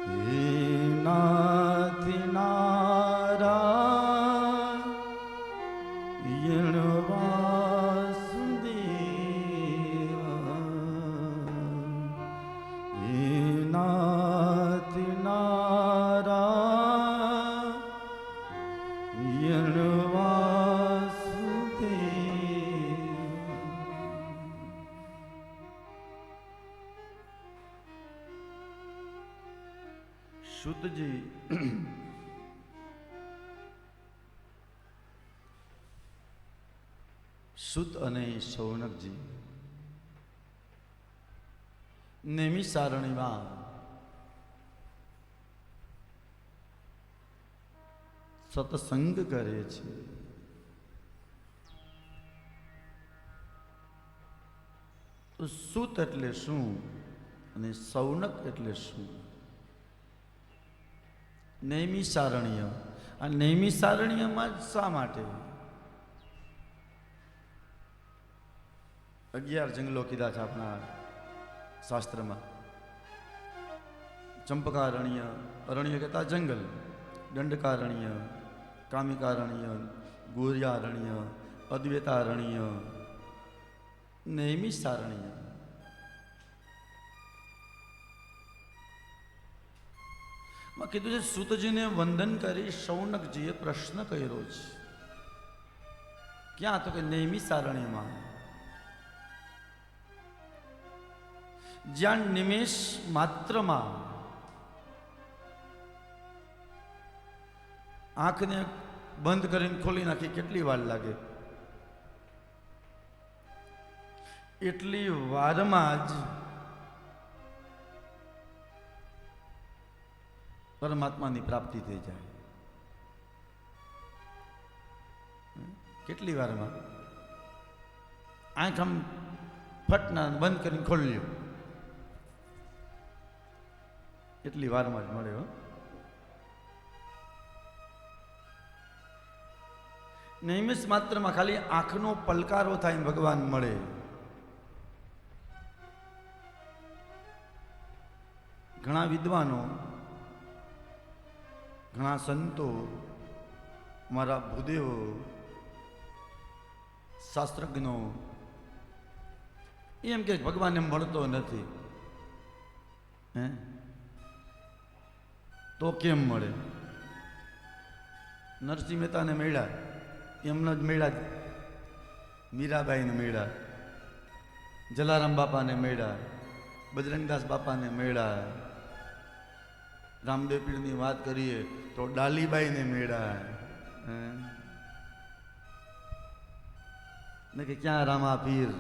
હે નાથ નારાયણ વાસુદેવા, હે નાથ નારાયણ વાસુદેવા. શુદ્ધજી શુદ્ધ અને શૌનકજી નૈમિષારણ્યમાં સત્સંગ કરે છે. તો સુત એટલે શું અને શૌનક એટલે શું? નૈમિષારણ્ય. આ નૈમિષારણ્યમાં જ શા માટે 11 જંગલો કીધા છે આપણા શાસ્ત્રમાં? ચંપકારણ્ય, અરણ્ય કહેતા જંગલ, દંડકારણ્ય, કામિકારણ્ય, ગોર્યારણ્ય, અદ્વૈતારણ્ય, નૈમિષારણ્ય. માં કીધું છે સૂતજીને વંદન કરી શૌનકજીએ પ્રશ્ન કર્યો છે. ક્યાં? તો કે નૈમિષારણ્યમાં, જ્યાં નિમેષ માત્રમાં આંખને બંધ કરીને ખોલી નાખી કેટલી વાર લાગે? એટલી વારમાં જ પરમાત્માની પ્રાપ્તિ થઈ જાય. કેટલી વારમાં? આંખ આમ ફટના બંધ કરીને ખોલ્યો એટલી વારમાં જ મળ્યો. નૈમિષ માત્રમાં ખાલી આંખનો પલકારો થાય ભગવાન મળે. ઘણા વિદ્વાનો, ઘણા સંતો, મારા ભૂદેવો, શાસ્ત્રજ્ઞો એમ કે ભગવાન એમ મળતો નથી. હે તો કેમ મળે? નરસિંહ મહેતાને મળ્યા, એમના જ મળ્યા. મીરાબાઈને મળ્યા, જલારામ બાપાને મળ્યા, બજરંગદાસ બાપાને મળ્યા. રામદેવ પીરની વાત કરીએ તો ડાલીબાઈને મળ્યા. ને કે ક્યાં રામા પીર,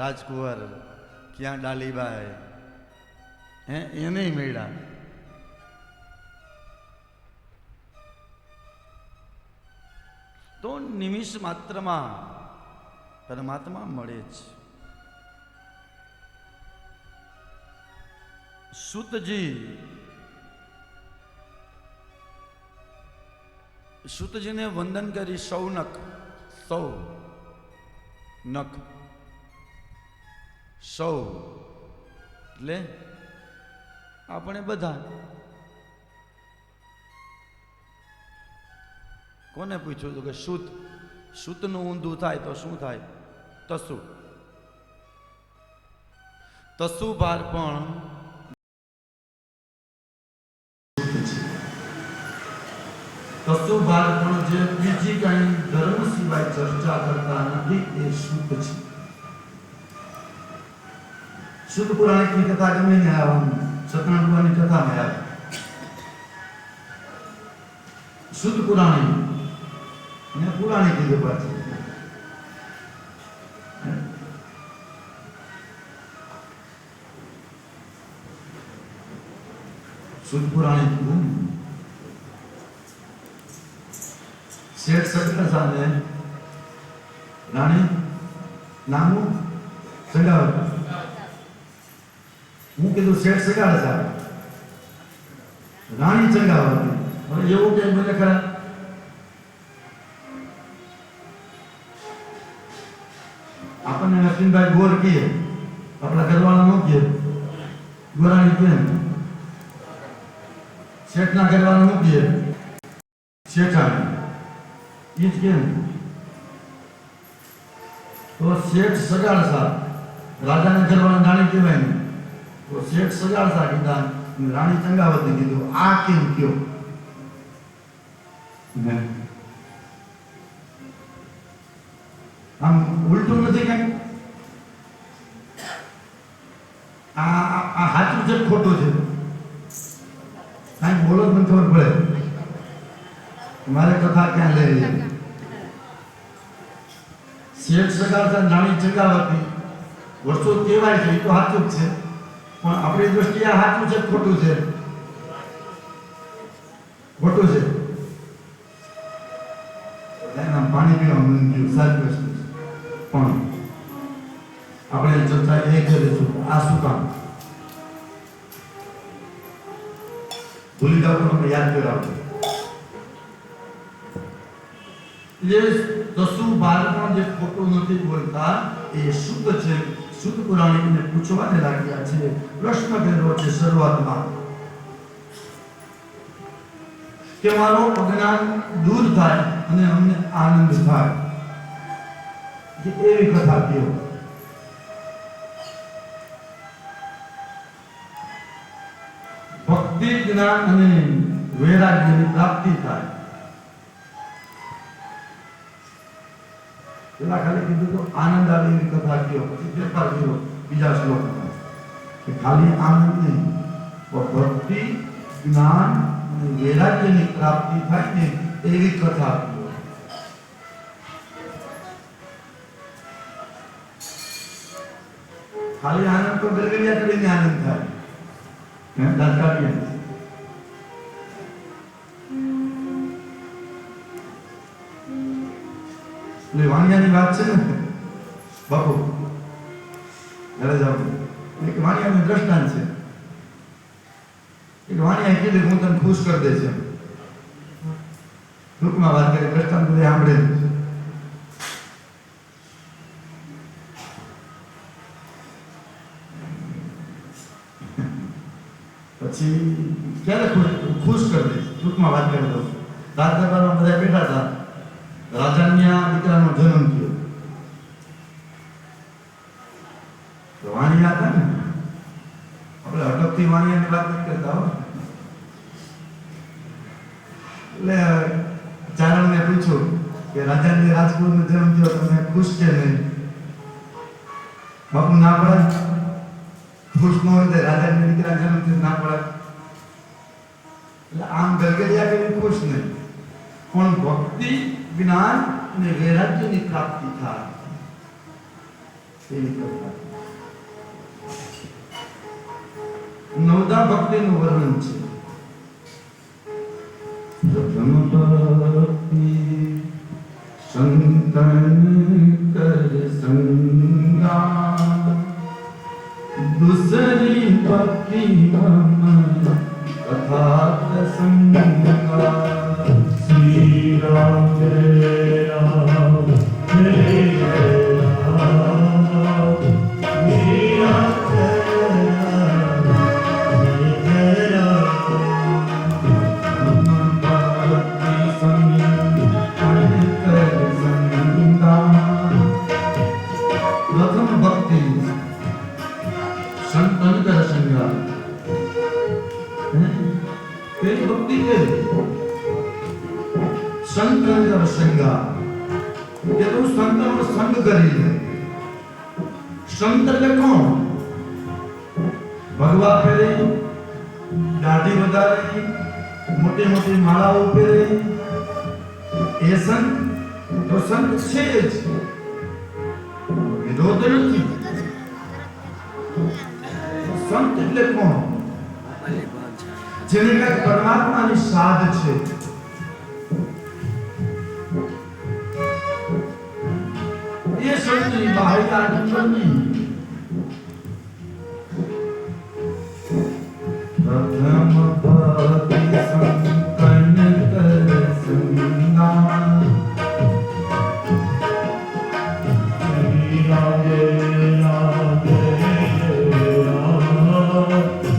રાજકુંવર, ક્યાં ડાલીબાઈ, એને મળ્યા. તો નિમિષ માત્રમાં પરમાત્મા મળે છે. શુતજીને વંદન કરી શૌનક, સૌ નક, સૌ એટલે આપણે બધા. કોને પૂછ્યું હતું કે શુત, શુતનું ઊંધું થાય તો શું થાય? તસુ. તસુ ભાર પણ તસુ ભાર પણ જે બીજી કઈ ધર્મ સિવાય ચર્ચા કરતા નથી એ શુદ્ધ છે. શુદ્ધ પુરાણિકની કથા ગમે ને સત્યનારાયણ ભગવાનની કથામાં આવે. શુદ્ધ પુરાણી ને પુરાણી કીધું પાછું. શુદ્ધ પુરાણી કીધું. શેઠ સકરા સામે રાણી નામું સગાવત. હું કીધું શેઠ સગાડે સાહેબ, રાણી ચંગાવત. હવે એવું કે મને ખરા આપણને નરસિંહભાઈ ગોર કહીએ, આપણા ઘરવાળા નો કહીએ. ગોરાણી કેમ શેઠના કરવાનું મૂકીએ શેઠાણી ઈ જ કેમ તો શેઠ સગાડસા રાજાને કરવાના રાણી કહેવાય ને તો શેઠ સગાડસા કીધા રાણી ચંગાવતી કીધું આ કેમ કયો ને આમ ઉલટું નથી કઈ આ સાચું છે ખોટું છે કાંઈક બોલો મને ખબર પડે મારે કથા ક્યાં લઈ રહી શેઠ સગાડતા રાણી ચંગાવતી વર્ષો કહેવાય છે એ તો સાચું જ છે પણ આપણી દ્રષ્ટિએ આ સાચું છે ખોટું છે ખોટું છે એના પાણી પીવા મન ગયું સાચું છે પણ આપણે ચર્ચા એ કરીશું આ શું કામ ભૂલી જાવ તો આપણે યાદ કરાવજો એ દસુ બાળકમાં જે ખોટું નથી બોલતા એ શુદ્ધ છે શુદ્ધ પુરાણીને પૂછવાને લાગ્યા છે પ્રશ્ન કર્યો છે શરૂઆતમાં કે મારો અજ્ઞાન દૂર થાય અને અમને આનંદ થાય કે એવી કથા કયો ભક્તિ જ્ઞાન અને વૈરાગ્યની પ્રાપ્તિ થાય પેલા ખાલી કીધું તો આનંદ આવે એવી કથા કયો પછી ફેરફાર કર્યો બીજા શ્લોકમાં કે ખાલી આનંદ નહીં પણ ભક્તિ જ્ઞાન અને વૈરાગ્યની પ્રાપ્તિ થાય ને એવી કથા કયો ખાલી આનંદ તો ગરગડિયા કરીને આનંદ થાય હે દાદકાટીએ એટલે વાણિયાની વાત છે ને બાપુ ઘરે જાઓ એક વાણિયાનું દ્રષ્ટાંત છે એક વાણિયાએ કીધું હું તને ખુશ કરી દઈશ એમ ટૂંકમાં વાત કરી દ્રષ્ટાંત બધે સાંભળેલું છે પછી ક્યારે ખુશ કરી દઈશ ટૂંકમાં વાત કરી દઉં રાજ દરબારમાં બધા બેઠા હતા રાજાના દીકરાનો જન્મ થયો તો વાણિયા હતા ને આપણે અટકથી વાણિયાની વાત નથી કરતા હો એટલે ચારણને પૂછ્યું કે રાજાની રાજકુળનો જન્મ થયો તમે ખુશ છે નહીં બાપુ ના પડે ખુશ ન હોય તો રાજાની દીકરા જન્મ થયો ના પડે એટલે આમ ગલગલિયા કરી ખુશ નહીં પણ ભક્તિ જ્ઞાન અને વૈરાગ્યની પ્રાપ્તિ થાય એવી કથા નવદા ભક્તિનું વર્ણન છે પ્રથમ ભક્તિ સંતન કર સંગા दूसरी भक्ति हम कथा प्रसंगा श्री राम जय राम जय राम मीरा प्रथम भक्ति संतन कर संगा तेरी भक्ति है संतन कर संगा ये तो संतन को संग करी है संत એટલે કોણ ભગવા પહેરે દાઢી વધારે મોટી મોટી માળાઓ પહેરે એ સંત તો સંત છે જ વિરોધ નથી સંત એટલે કોણ જેને કઈ પરમાત્માની સાધ છે એ સંતની બાહ્ય આનંદની પ્રથમ ભક્તિ સંકન કર સંગા श्री राम जय राम जय राम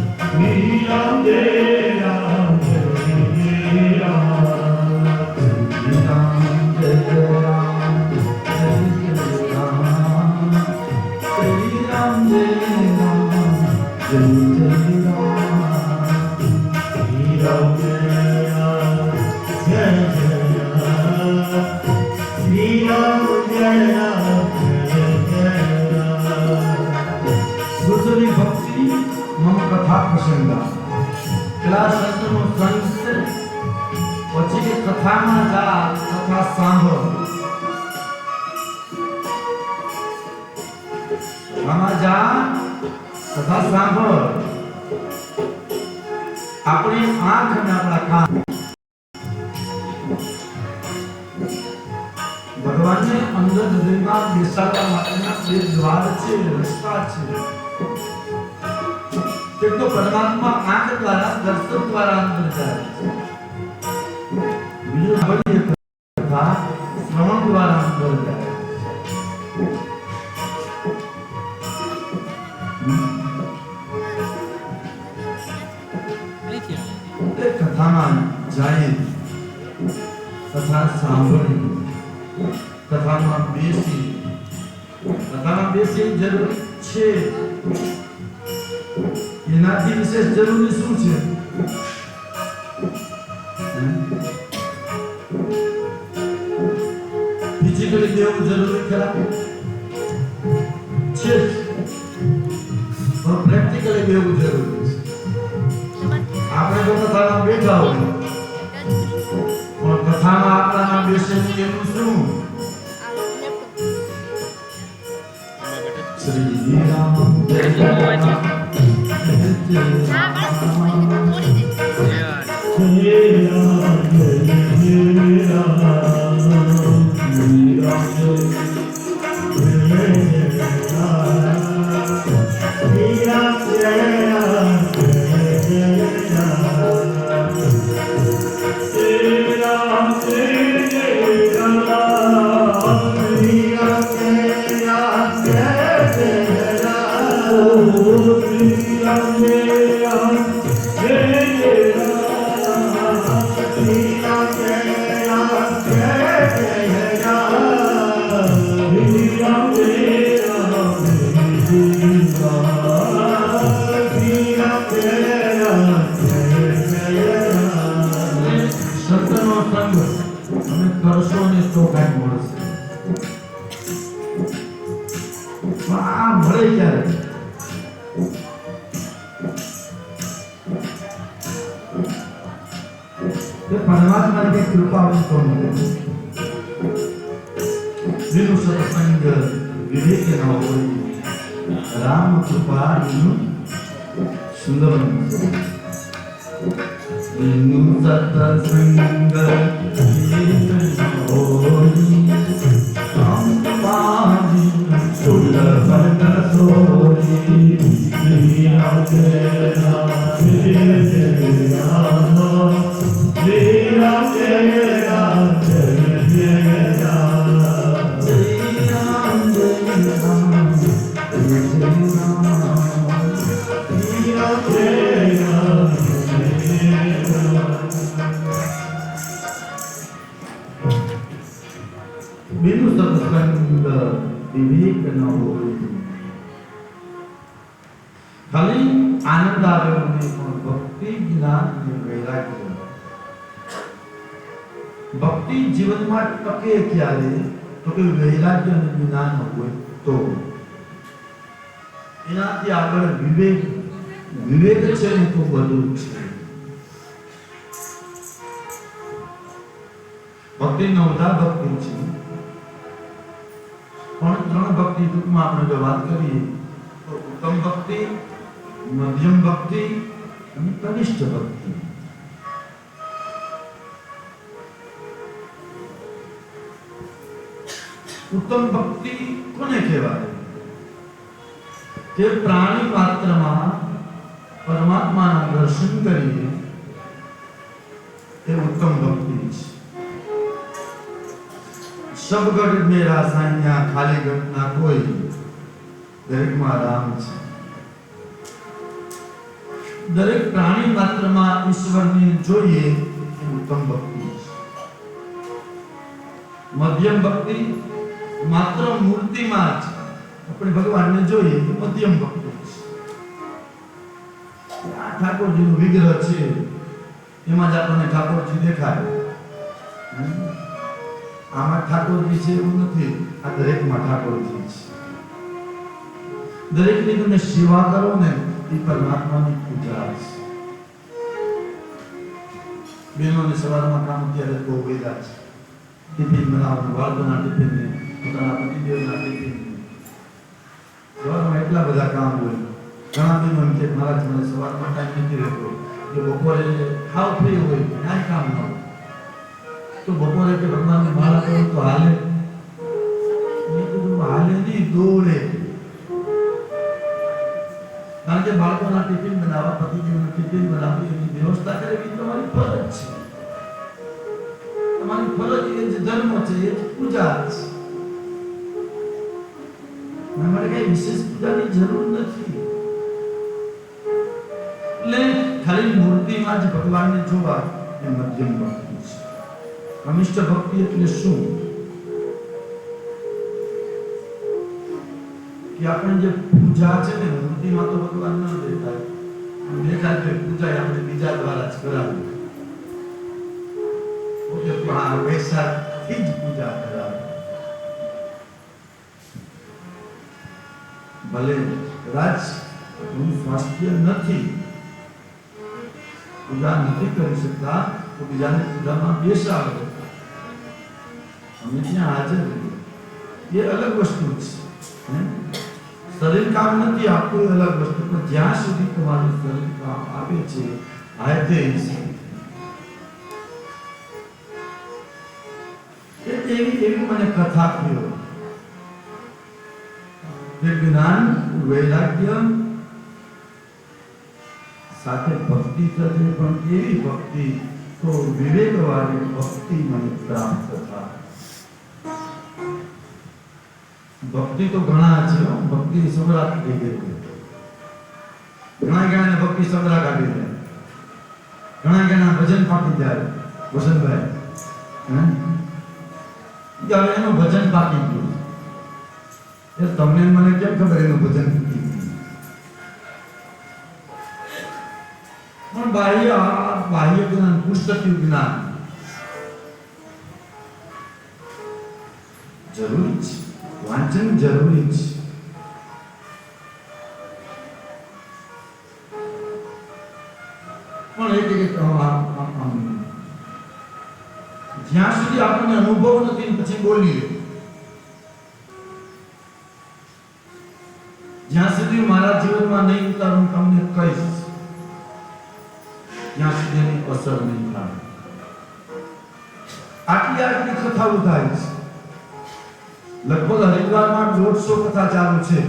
પ્રસંગ પેલા સંતનો સંગ છે પછી કે કથામાં જા કથા સાંભળ કથામાં જા કથા સાંભળ આપણી આંખ અને આપણા કાન ભગવાનને અંદર હૃદયમાં બેસાડવા માટેના બે દ્વાર છે રસ્તા છે એક તો પરમાત્મા આંખ દ્વારા દર્શન દ્વારા અંદર જાય છે બીજું બધી કથા શ્રવણ દ્વારા અંદર જાય છે કથામાં જાય કથા સાંભળી કથામાં બેસી જરૂર છે એનાથી વિશેષ જરૂરી શું છે ફિઝિકલી દેવું જરૂરી ખરા છે પણ પ્રેક્ટિકલી દેવું જરૂરી છે આપણે તો કથામાં બેઠા હોય પણ કથામાં આપણામાં બેસે એનું શું શ્રી રામ જય રામ परमात्मा की कृपा उसको मिले विनु सत्संग विवेक न होई राम कृपा विनु सुंदर विनु सत्संग विवेक न होई राम कृपा विनु सुंदर सोई दुनिया के राम बिनु सत्संग विवेक न होय खाली आनंद आवे મને પણ ભક્તિ જ્ઞાન અને વૈરાગ્ય ભક્તિ જીવનમાં ટકે ક્યારે તો કે વૈરાગ્ય અને જ્ઞાન હોય તો એનાથી આગળ વિવેક છે ને તો બધું છે ભક્તિ નવધા ભક્તિ છે પણ ત્રણ ભક્તિ ટૂંકમાં આપણે જો વાત કરીએ તો ઉત્તમ ભક્તિ મધ્યમ ભક્તિ અને કનિષ્ઠ ભક્તિ उत्तम भक्ति कोने कहेवाय के प्राणी मात्रमा परमात्माना दर्शन करीए ये उत्तम भक्ति है सब गढ़ मेरा साइया खाली घटना कोई दरेक में राम है दरेक प्राणी मात्रमा ईश्वर ने जोईए उत्तम भक्ति है मध्यम भक्ति मात्र मूर्ति में अपने भगवान ने जोईए मध्यम भक्ति आ ठाकुरजी नु विग्रह छे एमां ज आपने ठाकुरजी देखाय आमां ठाकुरजी छे एवुं नथी आ दरेक मां ठाकुरजी छे दरेक ની તમે સેવા કરો ને એ એ પરમાત્માની પૂજા છે. બહેનોને સવારમાં કામ અત્યારે બહુ વેદા છે. ટિફિન બનાવવાનું, બાળકોના ટિફિનને, પોતાના પતિદેવના ટિફિનને. સવારમાં એટલા બધા કામ હોય. ઘણા બહેનો એમ કે મહારાજ મને સવારમાં ટાઈમ નથી રહેતો, કે બપોરે ખાવ ફ્રી હોય, કાંઈ કામ ન હોય, તો બપોરે કે ભગવાનની માળા કરું તો હાલે? મેં કીધું હાલે નહીં, દોડે. કારણ કે બાળકોના ટિફિન બનાવવા, પતિદેવના ટિફિન બનાવવી, એની વ્યવસ્થા કરવી તમારી ફરજ છે. તમારી ફરજ એ જ ધર્મ છે, એ જ પૂજા છે. અમારે કઈ વિશેષ પૂજાની જરૂર નથી. એટલે ખાલી મૂર્તિમાં જ ભગવાનને જોવા એ મધ્યમ ભક્તિ છે. અનિષ્ટ ભક્તિ એટલે શું? કે આપણે જે પૂજા છે ને, મૂર્તિમાં તો ભગવાન ન દેખાય, દેખાય તો પૂજા આપણે બીજા દ્વારા જ કરાવી. ઓકે, વૈશાખથી જ પૂજા કરાવે. ભલે કદાચ હું સ્વાસ્થ્ય નથી, પૂજા નથી કરી શકતા, તો બીજાને પૂજામાં બેસાડો, અમે ત્યાં હાજર રહીએ. એ અલગ વસ્તુ છે. શરીર કામ નથી આપતું, એ અલગ વસ્તુ. પણ જ્યાં સુધી તમારું શરીર કામ આપે છે, હાથે એવી મને કથા કહ્યો કે જ્ઞાન વૈરાગ્ય સાથે ભક્તિ થશે, પણ એવી ભક્તિ તો વિવેકવાળી ભક્તિ મને પ્રાપ્ત થાય. ભક્તિ તો ઘણા છે, ભક્તિ સમ્રાટ થઈ ગઈ. ઘણા ભક્તિ સમ્રાટ આપી દે, ઘણા ભજન પાકી જાય. વસંતભાઈ એનું ભજન પાકી ગયું, એ તમને મને કેમ ખબર એનું ભજન પાકી ગયું? પણ બાહ્ય જ્ઞાન, પુસ્તકીય જ્ઞાન જરૂરી છે, વાંચન જરૂરી છે. પણ જ્યાં સુધી આપણને અનુભવ નથી પછી બોલીએ, જ્યાં સુધી મારા જીવનમાં નહીં ઉતારું તમને કહીશ, ત્યાં સુધી એની અસર નહીં થાય. આટલી કથાઓ થાય છે. લગભગ હરિદ્વારમાં 150 કથા ચાલુ છે.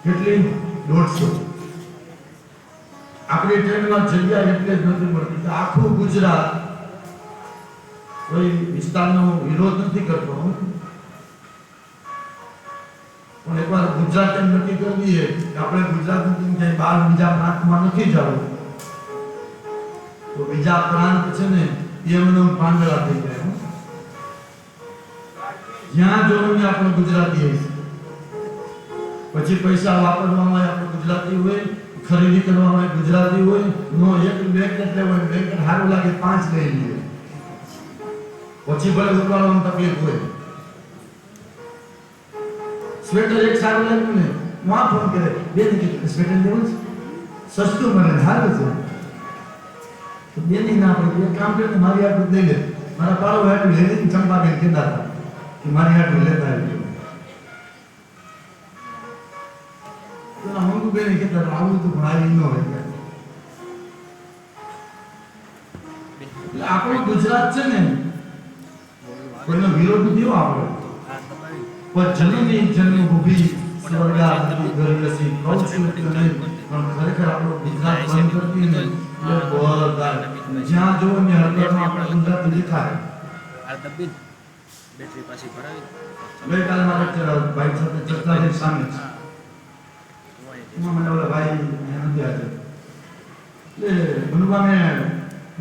કેટલી? 150. આપણી ટ્રેનમાં જગ્યા એટલે જ નથી મળતી. આખું ગુજરાત, કોઈ વિસ્તારનો વિરોધ નથી કરતો, પણ એકવાર ગુજરાત એમ નક્કી કરી દઈએ કે આપણે ગુજરાતનું ક્યાંય બહાર બીજા પ્રાંતમાં નથી જવું, તો બીજા પ્રાંત છે ને એમનો પાંદડા થઈ જાય. જ્યાં જોઈને આપણે ગુજરાતી હોય, પછી પૈસા વાપરવામાં આપણે ગુજરાતી હોય, ખરીદી કરવામાં ગુજરાતી હોય, નો એક બ્લેન્કેટ લેવાય, બ્લેન્કેટ સારું લાગે 5 લઈ લઈએ, પછી ભલે ઉપાડવામાં તકલીફ હોય. સ્વેટર એક સારું લાગ્યું ને, માં ફોન કરે, બેન સ્વેટર લેવું છે, સસ્તું મળે, સારું છે. તો બેની ના પડે, એક કામ કરે, મારી આટલું લઈ લે, મારા પાડો આટલું લઈ લે. ચંપાબેન કહેતા હતા કે મારી આટલું લેતા આવ્યો. હું બેન કહેતા આવું તો મારી ન હોય. એટલે આપણું ગુજરાત છે ને, કોઈનો વિરોધ નથી આપણે, પણ જનની જન્મભૂમિ સ્વર્ગાદિ ગર્યસી કહું છું કે નહીં, પણ ખરેખર આપણું ગુજરાત બંધ કરતી ને એટલે બધા જ્યાં જોવો ને હરકતમાં આપણે ગુજરાતી દેખાય. બેટરી પાછી ભરાવી ગઈકાલે મારા ભાઈ સાથે ચર્ચા થઈ સામે છે. એમાં મને ઓલા ભાઈ નથી હાજર, એટલે બનુભાને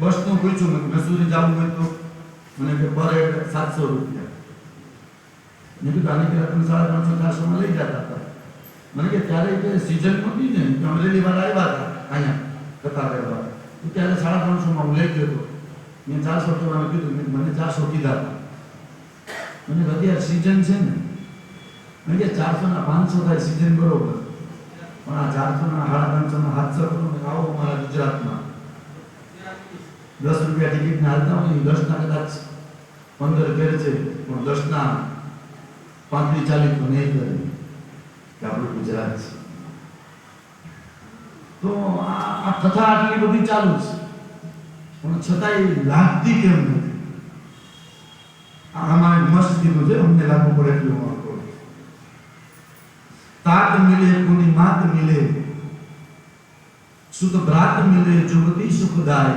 બસનું પૂછ્યું, મેં મસૂરી જવું હોય તો મને કે પર હેડ 700 રૂપિયા. મેં કીધું આને કે 350-400 માં લઈ જતા હતા. મને કે ત્યારે કે સિઝન નહોતી ને, અમરેલી વાળા આવ્યા હતા અહીંયા કથા કરવા, ત્યારે 350 માં હું લઈ ગયો હતો. મેં 400 કહેવાનું કીધું, મને 400 કીધા હતા. મને અત્યારે સિઝન છે ને, મેં કે 400 ના 500 થાય સિઝન બરોબર, પણ આ 400 ના 550 700 આવો અમારા ગુજરાતમાં 10 રૂપિયા ટિકિટ ના હાલતા હોય 10 ના કદાચ 15 કરે છે પણ 10 ના 35 40 તો નહીં કરે કે આપણું ગુજરાત છે. તો આ કથા આટલી બધી ચાલુ છે પણ છતાંય લાગતી કેમ નથી? અમારે મસ્ત કીધું છે, અમને લાગુ પડે એટલું વાંકો. तात मिले पुनि मात मिले सुत भ्रात मिले जुगति सुखदाई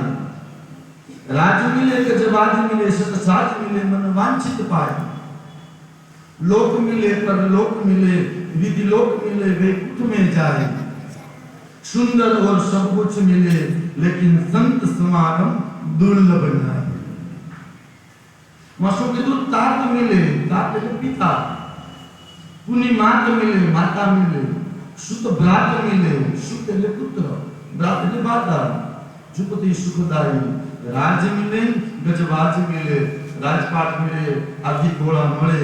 राज मिले गजबाज मिले सत साज मिले मन वांछित पाए लोक मिले पर लोक मिले विधि लोक मिले वैकुंठ में जाए सुंदर और सब कुछ मिले लेकिन संत समागम दुर्लभ न है. मसो कीधु तात मिले, तात એટલે પિતા, પુનિ માત મિલે, માતા મિલે, સુત ભ્રાત મિલે, સુત એટલે પુત્ર, ભ્રાત એટલે માતા, જુગતિ સુખદાયી રાજ મિલે, ગજવાજ મિલે, રાજપાટ મિલે, આદિ ગોળા મળે,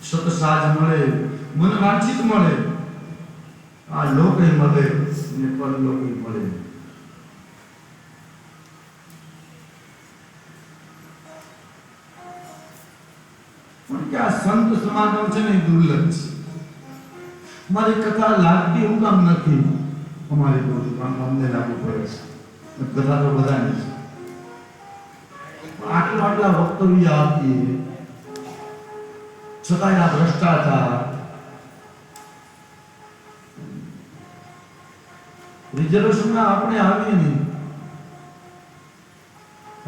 સતસાજ મળે, મન વાંછિત મળે, આ લોકે મળે ને પરલોકે મળે. પણ કે આ સંત સમાગમ છે ને દુર્લભ છે. મારી કથા લાગતી હું કામ નથી, અમારી બધું કામ અમને લાગુ પડે છે. કથા તો બધાની છે. આટલા વક્તવ્ય આપીએ છતાંય આ ભ્રષ્ટાચાર, રિઝર્વેશનમાં આપણે આવીએ નહીં.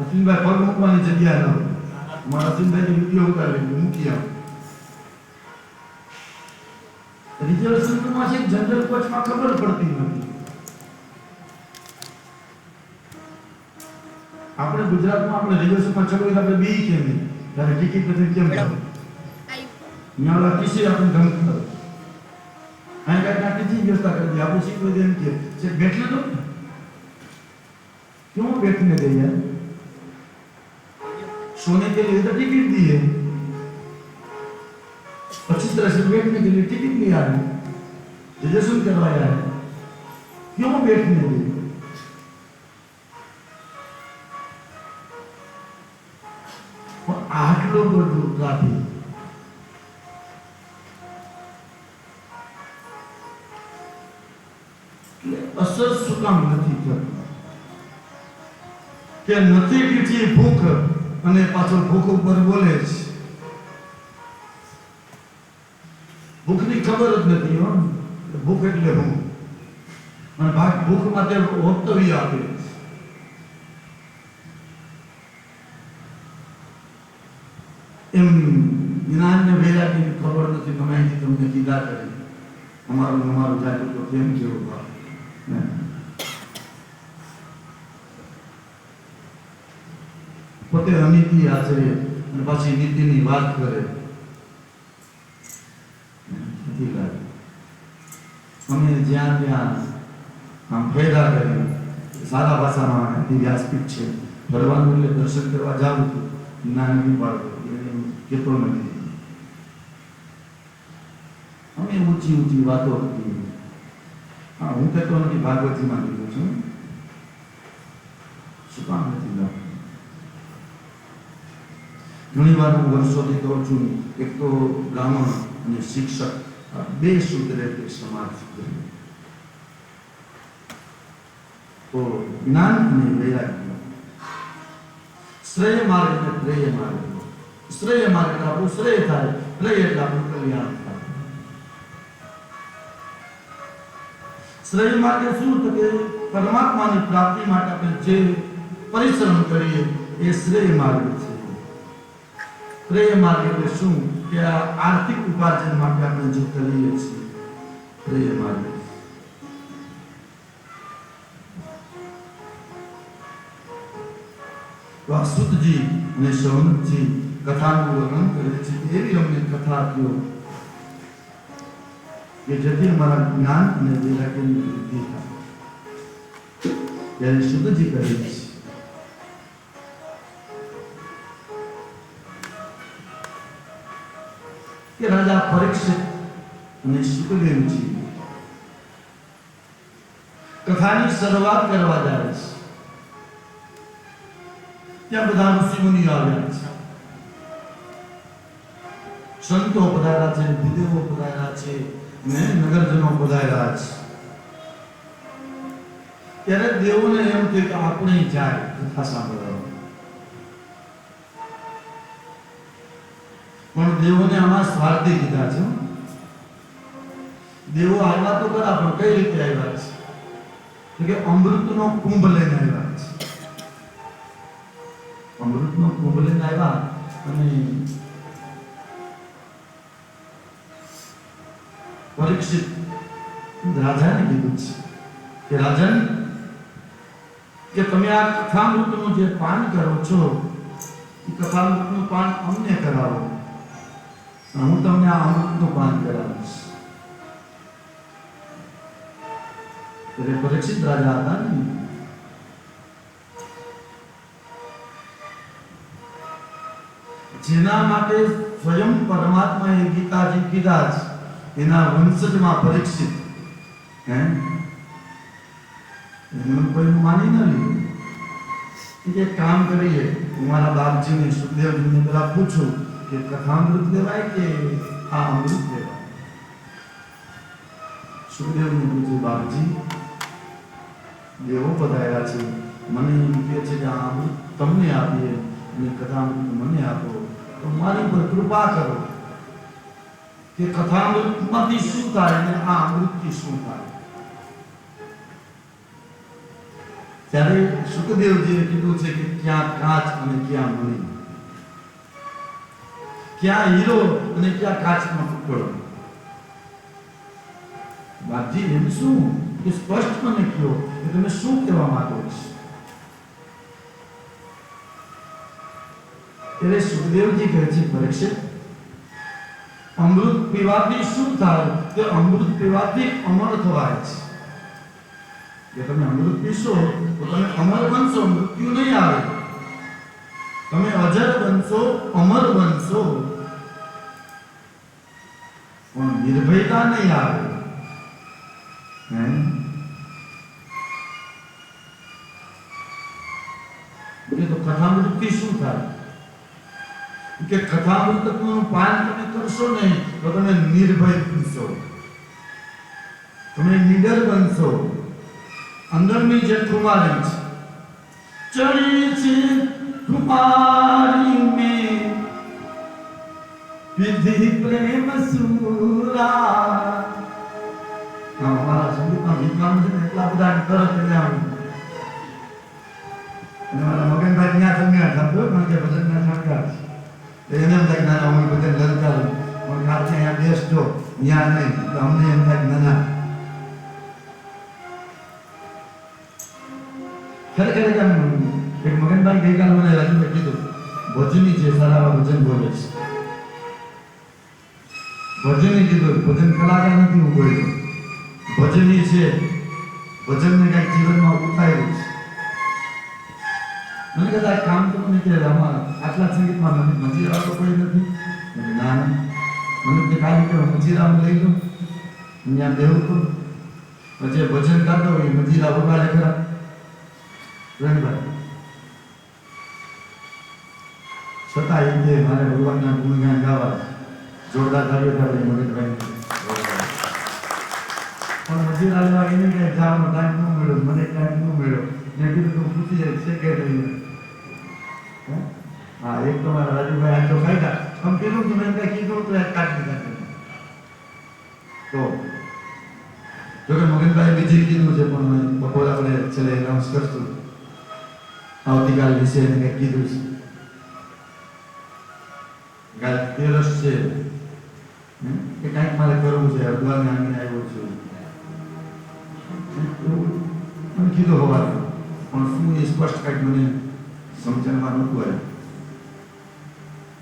અશ્વિનભાઈ પગ મૂકવાની જગ્યા ન હોય. મારા અશ્વિનભાઈ વિડીયો ઉતારી મૂકી આવ. રિઝર્વેશનમાં છે જનરલ કોચમાં ખબર પડતી નથી. આપણે ગુજરાતમાં આપણે રિઝર્વેશનમાં ચડવું આપણે બી કેમ નહીં, ત્યારે ટિકિટ નથી કેમ થાય? ન્યાલા કિસે આપણે ધમ કરો અહીં કાંઈક નાખી વ્યવસ્થા કરી દી. આપણે શીખવી દે એમ કે બેઠને દો, क्यों बैठने दे यार? सोने के लिए तो टिकट दी है, अच्छी तरह से बैठने के लिए टिकट लिया है, रिजर्वेशन करवाया है, क्यों बैठने दे? और 8 लोग ट्रैफिक असर શું કામ નથી કરતા? કે નથી કીધી ભૂખ અને પાછળ ભૂખ ઉપર બોલે છે. ભૂખની ખબર જ નથી હો, ભૂખ એટલે હું, અને ભાગ ભૂખ માટે વક્તવ્ય આપે છે. એમ જ્ઞાનને વૈરાગ્યની ખબર નથી, તમે તમને કીધા કરી અમારું જાગૃત તો કેમ કેવું ભાવ. પોતે અનીતિ આચરે અને પછી નીતિની વાત કરે. અમે જ્યાં ત્યાં આમ ફેરા કરી સારા ભાષામાં વ્યાસપીઠ છે, ફરવાનું એટલે દર્શન કરવા જાવું છું, જ્ઞાન નહીં પાડતો કેતો નથી. અમે ઊંચી ઊંચી વાતો હતી. હા, હું કહેતો નથી, ભાગવતીમાં કીધું છું. શું કામ નથી લાગતું? ઘણી વાર હું વર્ષોથી કહું છું, એક તો બ્રાહ્મણ અને શિક્ષક બે સુધરે તે સમાજ સુધરે. તો જ્ઞાન અને વૈરાગ્ય, શ્રેય માર્ગ અને પ્રેય માર્ગ. શ્રેય માર્ગ એટલે આપણું શ્રેય થાય, પ્રેય એટલે આપણું કલ્યાણ થાય. શ્રેય માર્ગ શું? તો કે પરમાત્માની પ્રાપ્તિ માટે આપણે જે પરિશ્રમ કરીએ એ શ્રેય માર્ગ છે. પ્રેય માર્ગ એટલે શું? કે આર્થિક ઉપાર્જન માટે આપણે જે કરીએ છીએ પ્રેય માર્ગ. વાસુદજી અને શૌનકજી કથાનું વર્ણન કરે છે. એવી અમને કથા કહો કે જેથી અમારા જ્ઞાન અને વૈરાગ્યની વૃદ્ધિ થાય. ત્યારે શુદ્ધજી કહે છે કે રાજા પરીક્ષિત અને સુખદેવજી કથાની શરૂઆત કરવા જાય છે. ત્યાં બધા ઋષિમુનિઓ આવ્યા છે, સંતો પધાર્યા છે, ભૂદેવો પધાર્યા છે, ને નગરજનો પધાર્યા છે. ત્યારે દેવોને એમ થયું કે આપણે જાય કથા સાંભળવા. પણ દેવોને આમાં સ્વાર્થી કીધા છે. દેવો આવ્યા તો ખરા, પણ કઈ રીતે આવ્યા છે? તો કે અમૃતનો કુંભ લઈને આવ્યા છે. અમૃતનો કુંભ લઈને આવ્યા અને પરીક્ષિત રાજાને કીધું છે કે રાજન, કે તમે આ કથામૃતનું જે પાન કરો છો એ કથામૃતનું પાન અમને કરાવો, હું તમને આ અમૃતનું પાન કરાવીશ. એટલે પરીક્ષિત રાજા હતા ને, જેના માટે સ્વયં પરમાત્માએ ગીતાજી કીધા છે, એના વંશજમાં પરીક્ષિત એનું કોઈ માની ન લીધું. એક કામ કરીએ, હું મારા બાપજીને સુખદેવજીને પેલા પૂછું કે કથામૃત લેવાય કે આ અમૃત લેવાય. સુખદેવને પૂછ્યું, બાપજી દેવો પધાર્યા છે, મને એમ કહે છે કે આ અમૃત તમને આપીએ અને કથામૃત મને આપો, તો મારી પર કૃપા કરો કે કથામૃતમાંથી શું થાય અને આ અમૃતથી શું થાય. ત્યારે સુખદેવજીએ કીધું છે કે ક્યાં કાચ અને ક્યાં મણી, ક્યાં હીરો અને ક્યાં કાચનો ટુકડો. બાપજી એમ શું કે સ્પષ્ટ મને કહો કે તમે શું કહેવા માંગો છો. એટલે સુખદેવજી કહે છે, પરીક્ષિત, અમૃત પીવાથી શું થાય? તે અમૃત પીવાથી અમર થવાય છે. કે તમે અમૃત પીશો તો તમે અમર બનશો, મૃત્યુ નહીં આવે. તમે અજર બનશો, અમર બનશો, પણ નિર્ભયતા નહીં આવે. તો કથામૃતથી શું થાય? કે કથામૃતનું પાન તમે કરશો નહીં તો તમે નિર્ભય બનશો, તમે નિડર બનશો. અંદરની જે ખુમારી છે, ચડી છે ખુમારી મેં વિધિ પ્રેમ સુરા. અમારા સંગીતમાં ગીતમાં છે ને એટલા બધા તરત એને આવું. અને મારા મગનભાઈ ત્યાં સંગાર થતો કારણ કે ભજનના સંગાર છે. એને એમ થાય નાના હું ભજન લલકારું, પણ કાચે અહીંયા બેસજો, ત્યાં નહીં. તો અમને એમ થાય નાના ખરેખર એક મગનભાઈ ગઈકાલ મને રાજુએ કીધું, ભજની છે સારા ભજન બોલે છે. ભજની કીધું, ભજન કલાકાર નથી હું બોલ્યો, ભજની છે, ભજનને કંઈક જીવનમાં ઉતાર્યું છે. મને કદાચ કામ તો મને કે આમાં આટલા સંગીતમાં મને મજીરા તો કોઈ નથી. ના મને કે કાંઈ કે મજીરા લઈ લો, ત્યાં દેવું તો પછી ભજન ગાતો હોય મજીરા વગાડે ખરા. છતાં એ કે મારે ભગવાનના ગુણગાન ગાવા, જોરદાર કાર્યો કરે મગનભાઈ. પણ મજીરા લેવા એને કઈ જવાનો ટાઈમ ન મળ્યો, મને ટાઈમ ન મળ્યો. મેં કીધું તું પૂછી જાય છે કે નહીં. હા, એક તો મારા રાજુભાઈ આટલો ખાઈ આમ કીધું તું મેં કઈ કીધું તો કાઢી દીધા. તો જોકે મગનભાઈ બીજી કીધું છે, પણ બપોર આપણે છેલ્લે એનાઉન્સ કરશું. આવતીકાલ વિશે એને કંઈક કીધું છે. કાલ તેરસ છે કે કાંઈક મારે કરવું છે, અગવાને આવીને આવ્યો છું મને કીધું હોવાનું, પણ શું એ સ્પષ્ટ કાંઈક મને સમજણમાં નહોતું આવ્યું.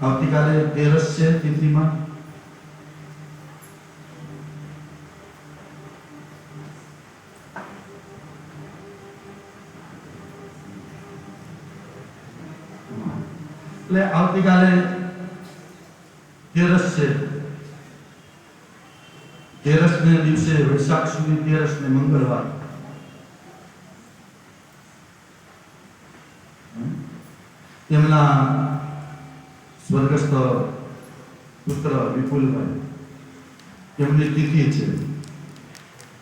આવતીકાલે તેરસ છે તિથિમાં. એટલે આવતીકાલે તેરસ છે. તેરસ ને દિવસે વૈશાખ સુધી તેરસ ને મંગળવાર એમના સ્વર્ગસ્થ પુત્ર વિપુલભાઈ, એમની તિથિ છે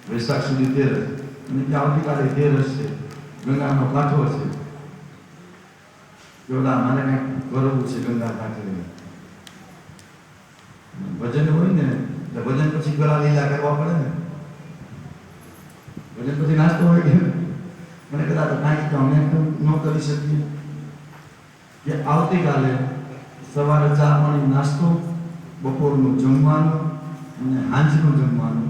વૈશાખ સુધી 13, અને કે આવતીકાલે 13 છે, ગંગાનો કાંઠો છે. જોડા મારે કંઈક કરવું છે ગંગા કાંઠે. ભજન હોય ને એટલે ભજન પછી ગળા લીલા કરવા પડે ને. ભજન પછી નાસ્તો હોય કે મને કદાચ કાંઈક અમે ન કરી શકીએ કે આવતીકાલે સવારે ચા પાણી નાસ્તો, બપોરનું જમવાનું અને સાંજનું જમવાનું,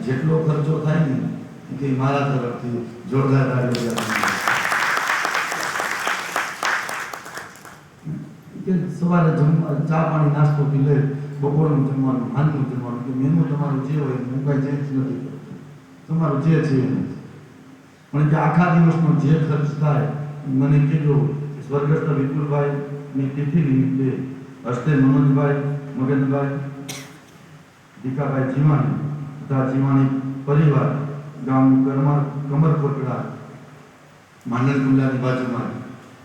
જેટલો ખર્ચો થાય ને કે મારા તરફથી જોરદાર તાળીઓ કે સવારે ચા પાણી નાસ્તો પી લે, બપોરનું જમવાનું, સાંજનું જમવાનું, કે મેનુ તમારું જે હોય હું કાંઈ ચેન્જ નથી કરતો, તમારું જે છે પણ કે આખા દિવસનો જે ખર્ચ થાય મને કીધો. સ્વર્ગસ્થ વિપુલભાઈની તિથિ નિમિત્તે હસ્તે મનોજભાઈ, મગનભાઈ, દીકાભાઈ જીવાણી તથા જીવાણી પરિવાર, ગામ કમરકોટડા, માંડણકુંડાની બાજુમાં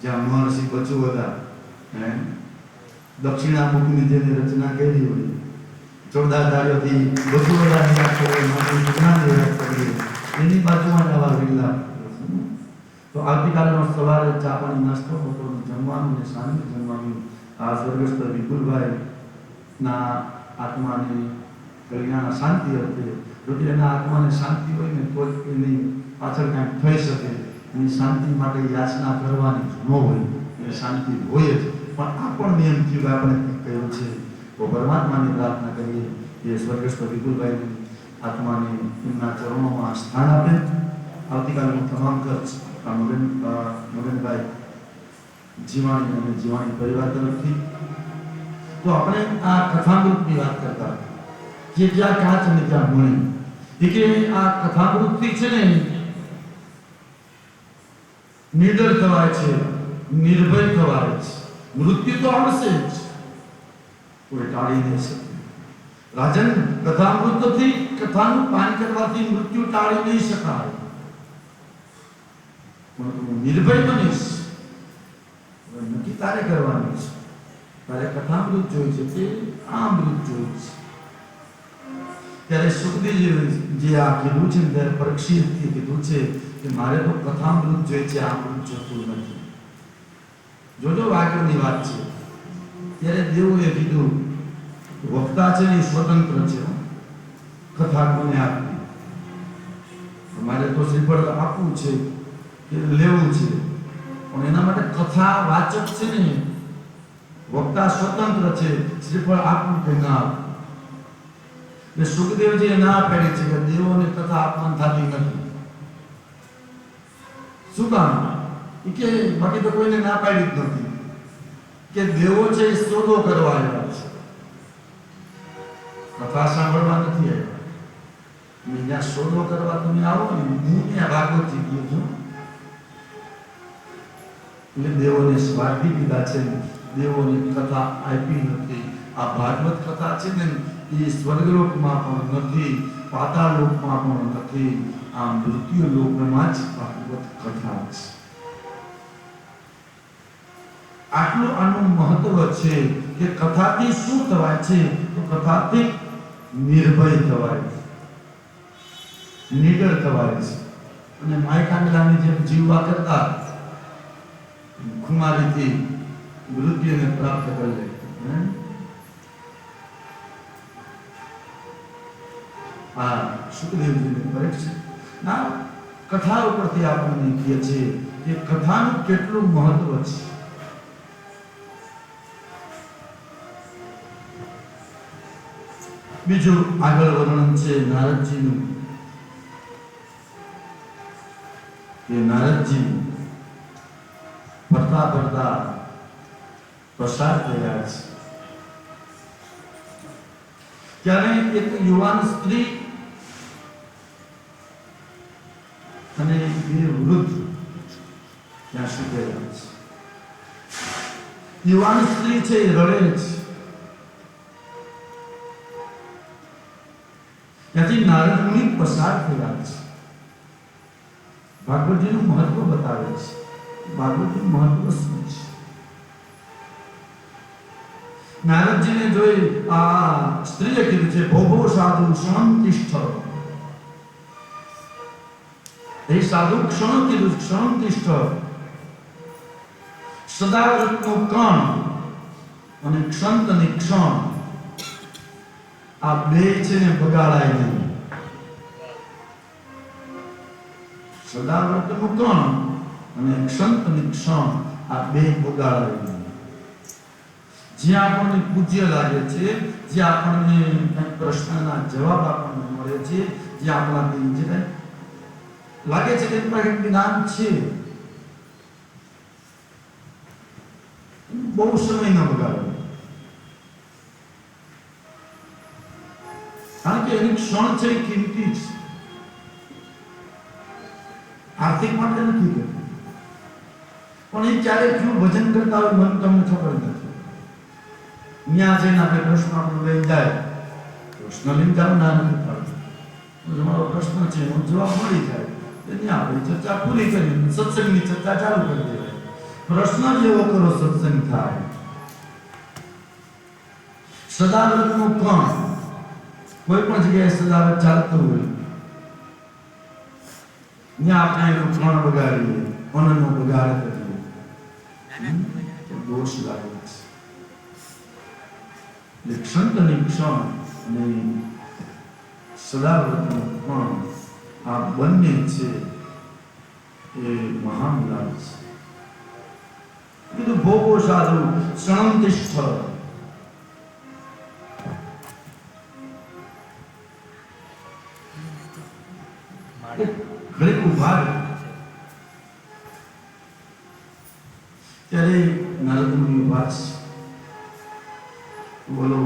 જ્યાં મહર્ષિ બચુ હતા, દક્ષિણામુખની જેની રચના કરી હોય, જોરદાર તાળીઓથી બચુવડાની વાત કરીએ, એની બાજુમાં આવા વિલા. તો આવતીકાલનો સવારે ચા પાણી નાસ્તો, બપોરનું જમવાનું અને સાંજનું જમવાનું આ સ્વર્ગસ્થ વિપુલભાઈના આત્માની કલ્યાણ શાંતિ અર્થે, જો એના આત્માને શાંતિ હોય ને તો જ એની પાછળ કાંઈક થઈ શકે. એની શાંતિ માટે યાચના કરવાની ન હોય, એ શાંતિ હોય જ. પણ આ પણ નિયમ થયું કે આપણે કહ્યું છે તો પરમાત્માની પ્રાર્થના કરીએ કે સ્વર્ગસ્થ વિપુલભાઈની આત્માને એમના ચરણોમાં સ્થાન આપે. આવતીકાલનો તમામ ખર્ચ મગનભાઈ જીવાણી અને જીવાણી પરિવાર તરફથી. તો આપણે આ કથામૃતની વાત કરતા કે જ્યાં કાચ અને ત્યાં મણી, કે આ કથામૃતથી છે ને નિડર થવાય છે, નિર્ભય થવાય છે. મૃત્યુ તો આવશે જ, કોઈ ટાળી નહીં શકે. રાજન, કથામૃતથી, કથાનું પાન કરવાથી મૃત્યુ ટાળી નહીં શકાય, પણ તું નિર્ભય બનીશ. નક્કી તારે કરવાનું છે, તારે કથામૃત જોઈ છે કે આ અમૃત જોઈ છે. ત્યારે સુખદેવજી જે આ કીધું છે ત્યારે પરીક્ષિતથી કીધું છે કે મારે તો કથામૃત જોઈ છે, આ અમૃત જોતું નથી. જોજો આગળની વાત છે. ત્યારે દેવોએ કીધું વક્તા છે એ સ્વતંત્ર છે, કથા કોને આપવી, મારે તો શ્રીફળ આપવું છે કે લેવું છે, પણ એના માટે કથા વાચક છે ને વક્તા સ્વતંત્ર છે, શ્રીફળ આપવું કે ના આપવું. એટલે સુખદેવજીએ ના પાડી છે કે દેવોને કથા આપવાની થતી નથી. શું કામ? કે બાકી તો કોઈને ના પાડી જ નથી કે દેવો છે એ સોદો કરવા આવ્યા છે, કથા સાંભળવા નથી આવ્યા. જ્યાં સોદો કરવા તમે આવો ને, હું ત્યાં ભાગવતથી ગયો છું. એટલે દેવોને સ્વાર્થી કીધા છે, દેવોને કથા આપી નથી. આ ભાગવત કથા છે ને એ સ્વર્ગલોકમાં પણ નથી, પાતાળ લોકમાં પણ નથી, આ મૃત્યુ લોકમાં જ ભાગવત કથા છે. આટલું આનું મહત્વ છે કે કથાથી શું થવાય છે? તો કથાથી નિર્ભય થવાય છે, નિડર થવાય છે. અને માયકાંડલાની જેમ જીવવા કરતા ખુમારીથી મૃત્યુને પ્રાપ્ત કરી લે. આ સુખદેવજીની પરીક્ષા ના કથા ઉપરથી આપણને કહે છે કે કથાનું કેટલું મહત્વ છે. બીજું આગળ વર્ણન છે નારદજીનું, કે નારદજી ફરતા ફરતા પસાર થયા છે. ત્યારે એક યુવાન સ્ત્રી અને બે વૃદ્ધ ત્યાં સુધેલા છે. યુવાન સ્ત્રી છે એ રડે છે. ત્યાંથી નારદ મુનિ પસાર થયા છે. ભાગવતજીનું મહત્વ બતાવે છે. ભાગવતનું મહત્વ શું છે? નારદજીને જોઈ આ સ્ત્રીએ કીધું છે ભોભો સાધુ ક્ષણંતિષ્ઠ. એ સાધુ ક્ષણ કીધું, ક્ષણંતિષ્ઠ. સદાવ્રતનું કણ અને ક્ષંત અને ક્ષણ આ બે છે ને બગાડાય નહીં. સદાવ્રતનું કણ અને ક્ષંત અને ક્ષણ આ બે બગાડાય નહીં. જ્યાં આપણને પૂજ્ય લાગે છે, જ્યાં આપણને કંઈક પ્રશ્નના જવાબ આપણને મળે છે, જ્યાં આપણાથી જે કંઈ લાગે છે કે કંઈક જ્ઞાન છે, બહુ સમય ન બગાડો. કારણ કે એની ક્ષણ છે એ કિંમતી છે. આર્થિક માટે નથી કરતી, પણ એ ક્યારેક શું ભજન કરતા હોય મન તમને ખબર નથી. ત્યાં જઈને આપણે પ્રશ્ન આપણને લઈ જાય, પ્રશ્ન લઈને જાવ ના નથી પાડતું. તમારો પ્રશ્ન છે એનો જવાબ મળી જાય, ત્યાં આપણી ચર્ચા પૂરી કરી, સત્સંગની ચર્ચા ચાલુ કરી દેવાય. પ્રશ્ન જેવો કરો સત્સંગ થાય. સદાવ્રતનું કણ કોઈ પણ જગ્યાએ સદાવ્રત ચાલતું હોય ત્યાં આપણે એનું કણ બગાડીએ, અન્નનો બગાડ કરીએ, દોષ લાગે છે. ક્ષંતની ક્ષણ અને સદાવ્રતનું કણ આ બંને છે એ મહાન લાભ છે. કીધું ભોગો સાધુ ક્ષણંતિષ્ઠ. ઘડીક ઉભા રહે. ત્યારે નારદ મુનિ ઉભા છે. બોલો,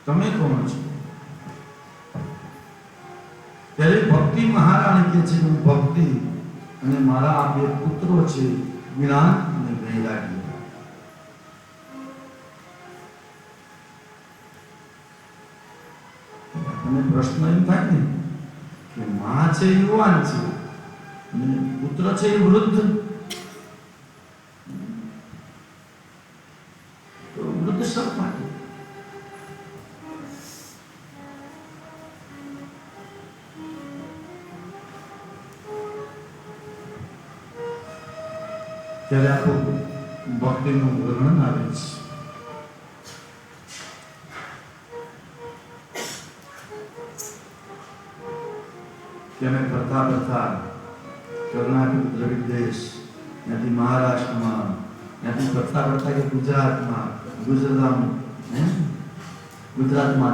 તમે કોણ છો? ત્યારે ભક્તિ મહારાણી કહે છે હું ભક્તિ અને મારા આ બે પુત્રો છે જ્ઞાન અને વૈરાગ્ય. અને પ્રશ્ન એમ થાય ને કે માં છે યુવાન છે અને પુત્ર છે એ વૃદ્ધ, તો વૃદ્ધ શબ્દ માટે ત્યારે આખું ભક્તિનું વર્ણન આવે છે. તેને કરતા કરતા કર્ણાટક દ્રવિડ દેશ, ત્યાંથી મહારાષ્ટ્રમાં, ત્યાંથી કરતા કરતા કે ગુજરાતમાં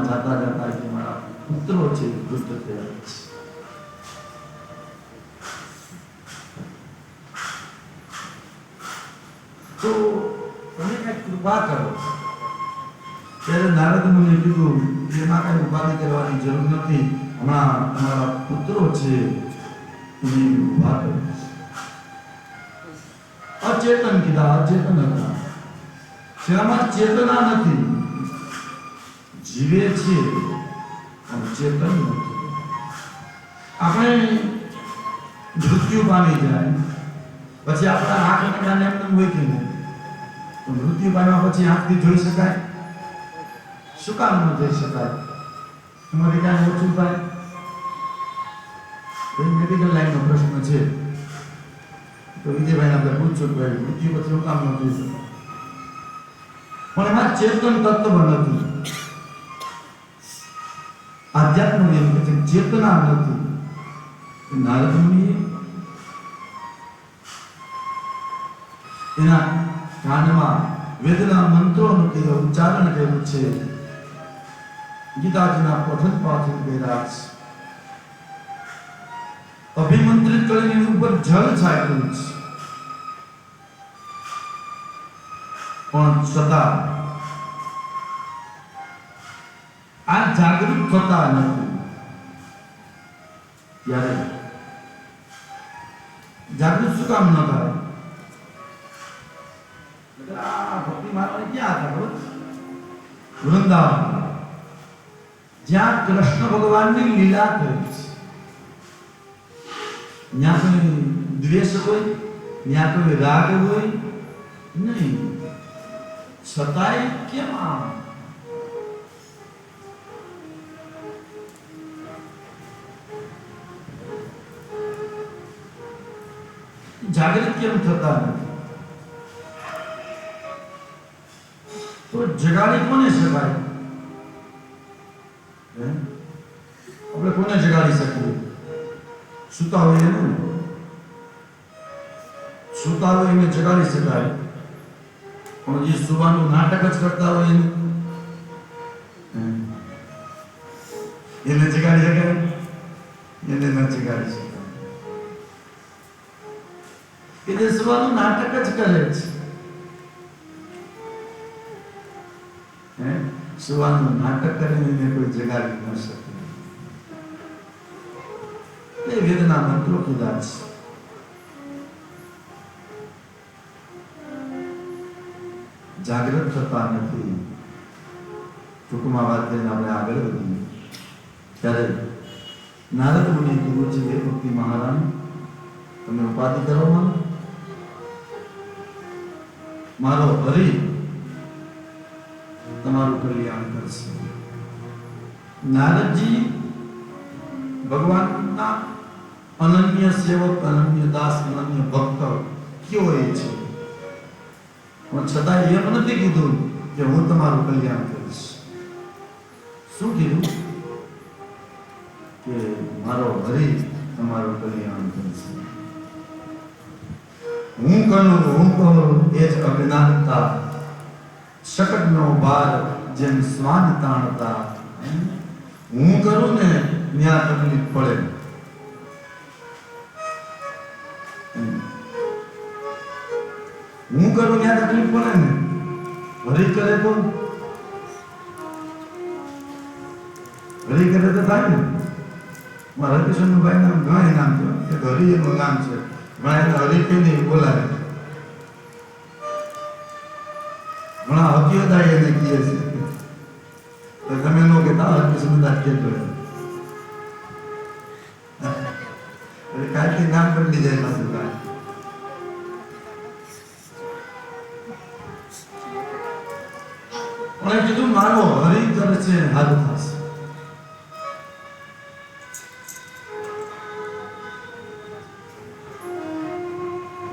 જતા જતા કે મારા પુત્રો છે વૃદ્ધ થયા છે. તો તમે કઈ કૃપા કરો. ત્યારે નારદ મુનિએ કીધું એમાં કઈ ઉપાધિ કરવાની જરૂર નથી, હમણાં તમારા પુત્રો છે એને ઉભા કરો. અચેતન કીધા, અચેતન હતા. જેનામાં ચેતના નથી, જીવે છે પણ ચેતન નથી. આપણે મૃત્યુ પામી જાય પછી આપણા આંખ અને કાન એમ હોય કે નહીં, તો મૃત્યુ પામ્યા પછી આંખથી જોઈ શકાય? શું કામ ન જોઈ શકાય? તમારે ક્યાં ઓછું થાય? મેડિકલ લાઈનનો પ્રશ્ન છે, તો વિજયભાઈ આપણે પૂછશું કે મૃત્યુ પછી શું કામ ન જોઈ શકાય? પણ એમાં ચેતન તત્વ નથી. આધ્યાત્મ એમ કે છે ચેતના નથી. નારદ મુનિએ એના કાનમાં વેદના મંત્રોનું ઉચ્ચારણ કર્યું છે, ગીતાજીના પઠન પાઠન કર્યા છે, અભિમંત્રિત કરીને એની ઉપર જળ છાંટ્યું છે, પણ છતાં આ જાગૃત થતા નથી. ત્યારે જાગૃત શું કામ ન થાય? ભક્તિ મારવાની ક્યાં હતા ખબર? વૃંદાવન, જ્યાં કૃષ્ણ ભગવાનની લીલા થઈ છે. ત્યાં કોઈ દ્વેષ હોય, ત્યાં કોઈ રાગ હોય નહીં. છતાંય કેમ આમ? જાગૃત કેમ થતા નથી? તો જગાડી કોને શકાય? આપણે કોને જગાડી શકીએ? સુતા હોય એને, સુતા હોય એને જગાડી શકાય, પણ જે સુવાનું નાટક જ કરતા હોય એને જગાડી શકાય? એને ન જગાડી શકાય. એને સુવાનું નાટક જ કરે છે. સુવાનું નાટક કરીને કોઈ જગાડી ન શકે. એ વેદના મંત્રો કીધા છે. જાગૃત થતા નથી. ટૂંકમાં વાત કરીને આપણે આગળ વધીએ ત્યારે નારદ મુનિ કીધું છે, હે ભક્તિ મહારાણી, તમે ઉપાધિ કરો મારો હરિ તમારું કલ્યાણ કરશે. નારદજી ભગવાનના અનન્ય સેવક, અનન્ય દાસ, અનન્ય ભક્ત કયો એ છે, પણ છતાં એમ નથી કીધું કે હું તમારું કલ્યાણ કરીશ. શું કીધું? કે મારો હરિ તમારું કલ્યાણ કરશે. હું કરું એ જ અજ્ઞાનતા, શકટનો ભાર જેમ શ્વાન તાણતા. હું કરું ને ત્યાં તકલીફ પડે. હું કરું ત્યાં તકલીફ પડે ને, હરિ કરે તો થાય ને. મારા હરિકૃષ્ણ ભાઈ નામ ઘણા નામ છે, એક હરિ એનું નામ છે. ઘણા એને હરિ કે નહીં બોલાવે, ઘણા હકીયતા એને કહે છે. તો તમે નો કહેતા હરિકૃષ્ણ દાસ કહેતો કાંઈથી નામ બદલી જાય પાછું કાંઈ. પણ કીધું મારો હરિ કરે છે હારું થશે.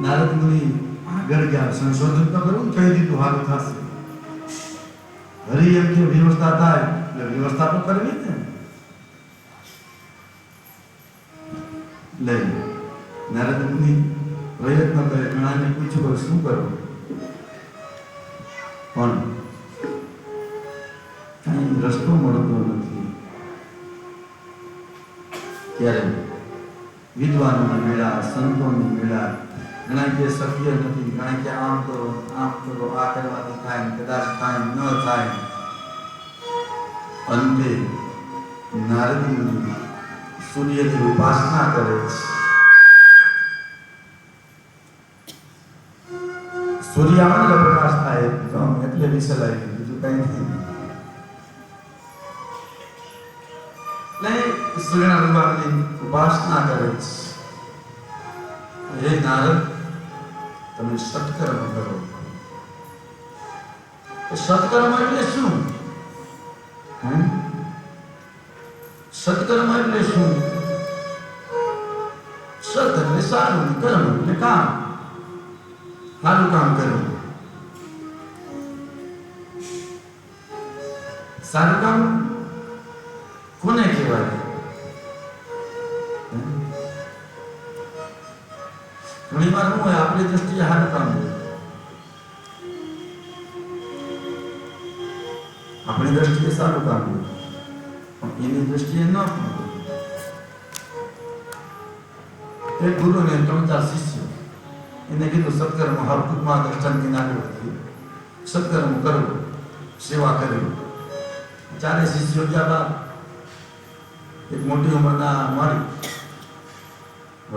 નારદ મુનિ આગળ ગયા, સંશોધન તો કરવું, કહી દીધું હારું થશે. હરિ એમ કે વ્યવસ્થા થાય એટલે વ્યવસ્થા તો કરવી ને. લઈ નારદ મુનિ પ્રયત્ન કરે, ઘણાને પૂછ્યું કે શું કરવું, પણ કઈ રસ્તો મળતો નથી. ત્યારે વિદ્વાનોની મેળા, સંતોની મેળા, ઘણા કે શક્ય નથી, ઘણા કે આમ કરો, આ કરવાથી થાય, કદાચ થાય, ન થાય. અંતે નારદ મુનિ સૂર્યની ઉપાસના કરે છે. સૂર્યામાં પ્રકાશ થાય એટલે વિસલાય, બીજું કઈ નથી. સૂર્યના ભગવાનની ઉપાસના કરે છે. હે નારદ, તમે સત્કર્મ કરો. સત્કર્મ એટલે શું? સત્કર્મ એટલે શું? સત એટલે સારું, કર્મ એટલે કામ, સારું કામ કરવું. સારું કામ કોને કહેવાય? ઘણી વાર શું હોય, આપણી દ્રષ્ટિએ સારું કામ હોય, આપણી દ્રષ્ટિએ સારું કામ હોય, પણ એની દ્રષ્ટિએ ન પણ. એક ગુરુને 3-4 શિષ્યો, એને કીધું સત્કર્મ, ટૂંકમાં દર્શન આગળ વધીએ, સત્કર્મ કરવું, સેવા કરવી. 4 શિષ્યો ગયા બાદ એક મોટી ઉંમરના મારી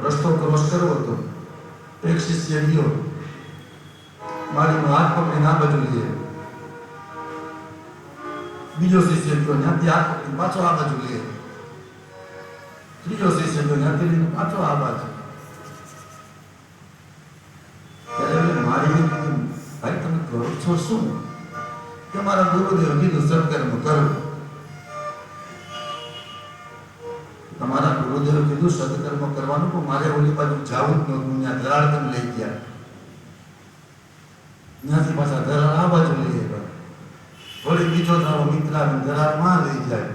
રસ્તો ક્રોસ કરવો હતો. એક શિષ્ય ગયો, મારીનો હાથ પકડીને આ બાજુ લે. બીજો શિષ્ય ગયો, ત્યાંથી હાથ પકડીને પાછો આ બાજુ લે. ત્રીજો શિષ્ય ગયો, ત્યાંથી લઈને પાછો આ બાજુ. ત્યારે મારી ભાઈ, તમે કરો છો શું? કે મારા ગુરુદેવ કીધું સત્કર્મ કરો. તમારા ગુરુદેવ કીધું સત્કર્મ કરવાનું, પણ મારે ઓલી બાજુ જવું જ નહોતું. ત્યાં ધરાળ તમે લઈ ગયા, ત્યાંથી પાછા ધરાળ આ બાજુ લઈ ગયા. વળી બીજો તારો મિત્ર આવે ધરાળમાં લઈ જાય.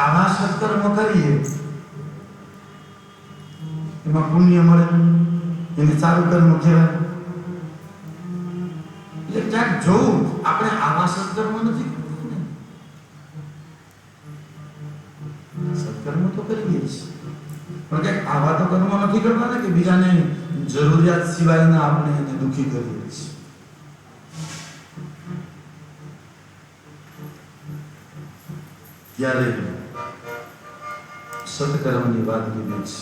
આવા સત્કર્મ કરીએ એમાં પુણ્ય મળે, એને સારું કર્મ કહેવાય. એટલે ક્યાંક જોવું આપણે આવા સત્કર્મ નથી કરતા ને. સત્કર્મ તો કરીએ છીએ, પણ ક્યાંક આવા તો કર્મ નથી કરતા ને કે બીજાને જરૂરિયાત સિવાયના આપણે એને દુઃખી કરીએ છીએ. ત્યારે સત્કર્મની વાત કીધી છે.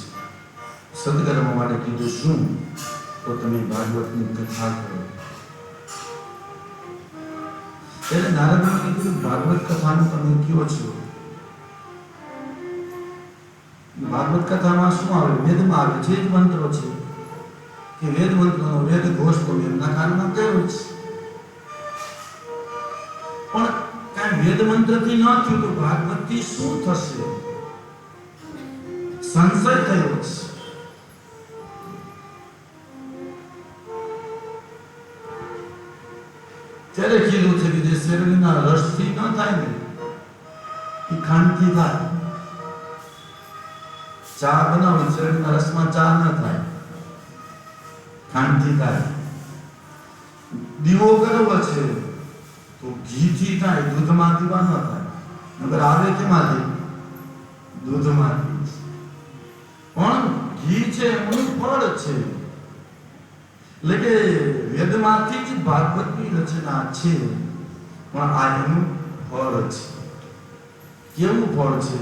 સત્કર્મ માટે કીધું શું? તો તમે ભાગવતની કથા કરો. ત્યારે નારદ મુનિએ કીધું ભાગવત કથાનું તમે કયો છો? ભાગવત કથામાં શું આવે? વેદમાં આવે છે, જ મંત્રો છે કે વેદ મંત્રનો વેદ ઘોષ તો એમના કાનમાં કયો છે. પણ કાંઈ વેદ મંત્રથી ન થયું તો ભાગવતથી શું થશે? સંશય થયો છે. ત્યારે કીધું છે કે જે શેરડીના રસથી ન થાય ને એ ખાંડથી થાય. ચા બનાવી શેરડીના રસમાં ચા ન થાય, ખાંડથી થાય. દીવો કરવો છે તો ઘીથી થાય, દૂધમાં દીવા ન થાય. નગર આવે કેમાંથી? દૂધમાંથી. પણ ઘી છે એનું ફળ છે. એટલે કે વેદમાંથી જ ભાગવતની રચના છે, પણ આ એનું ફળ છે. કેવું ફળ છે?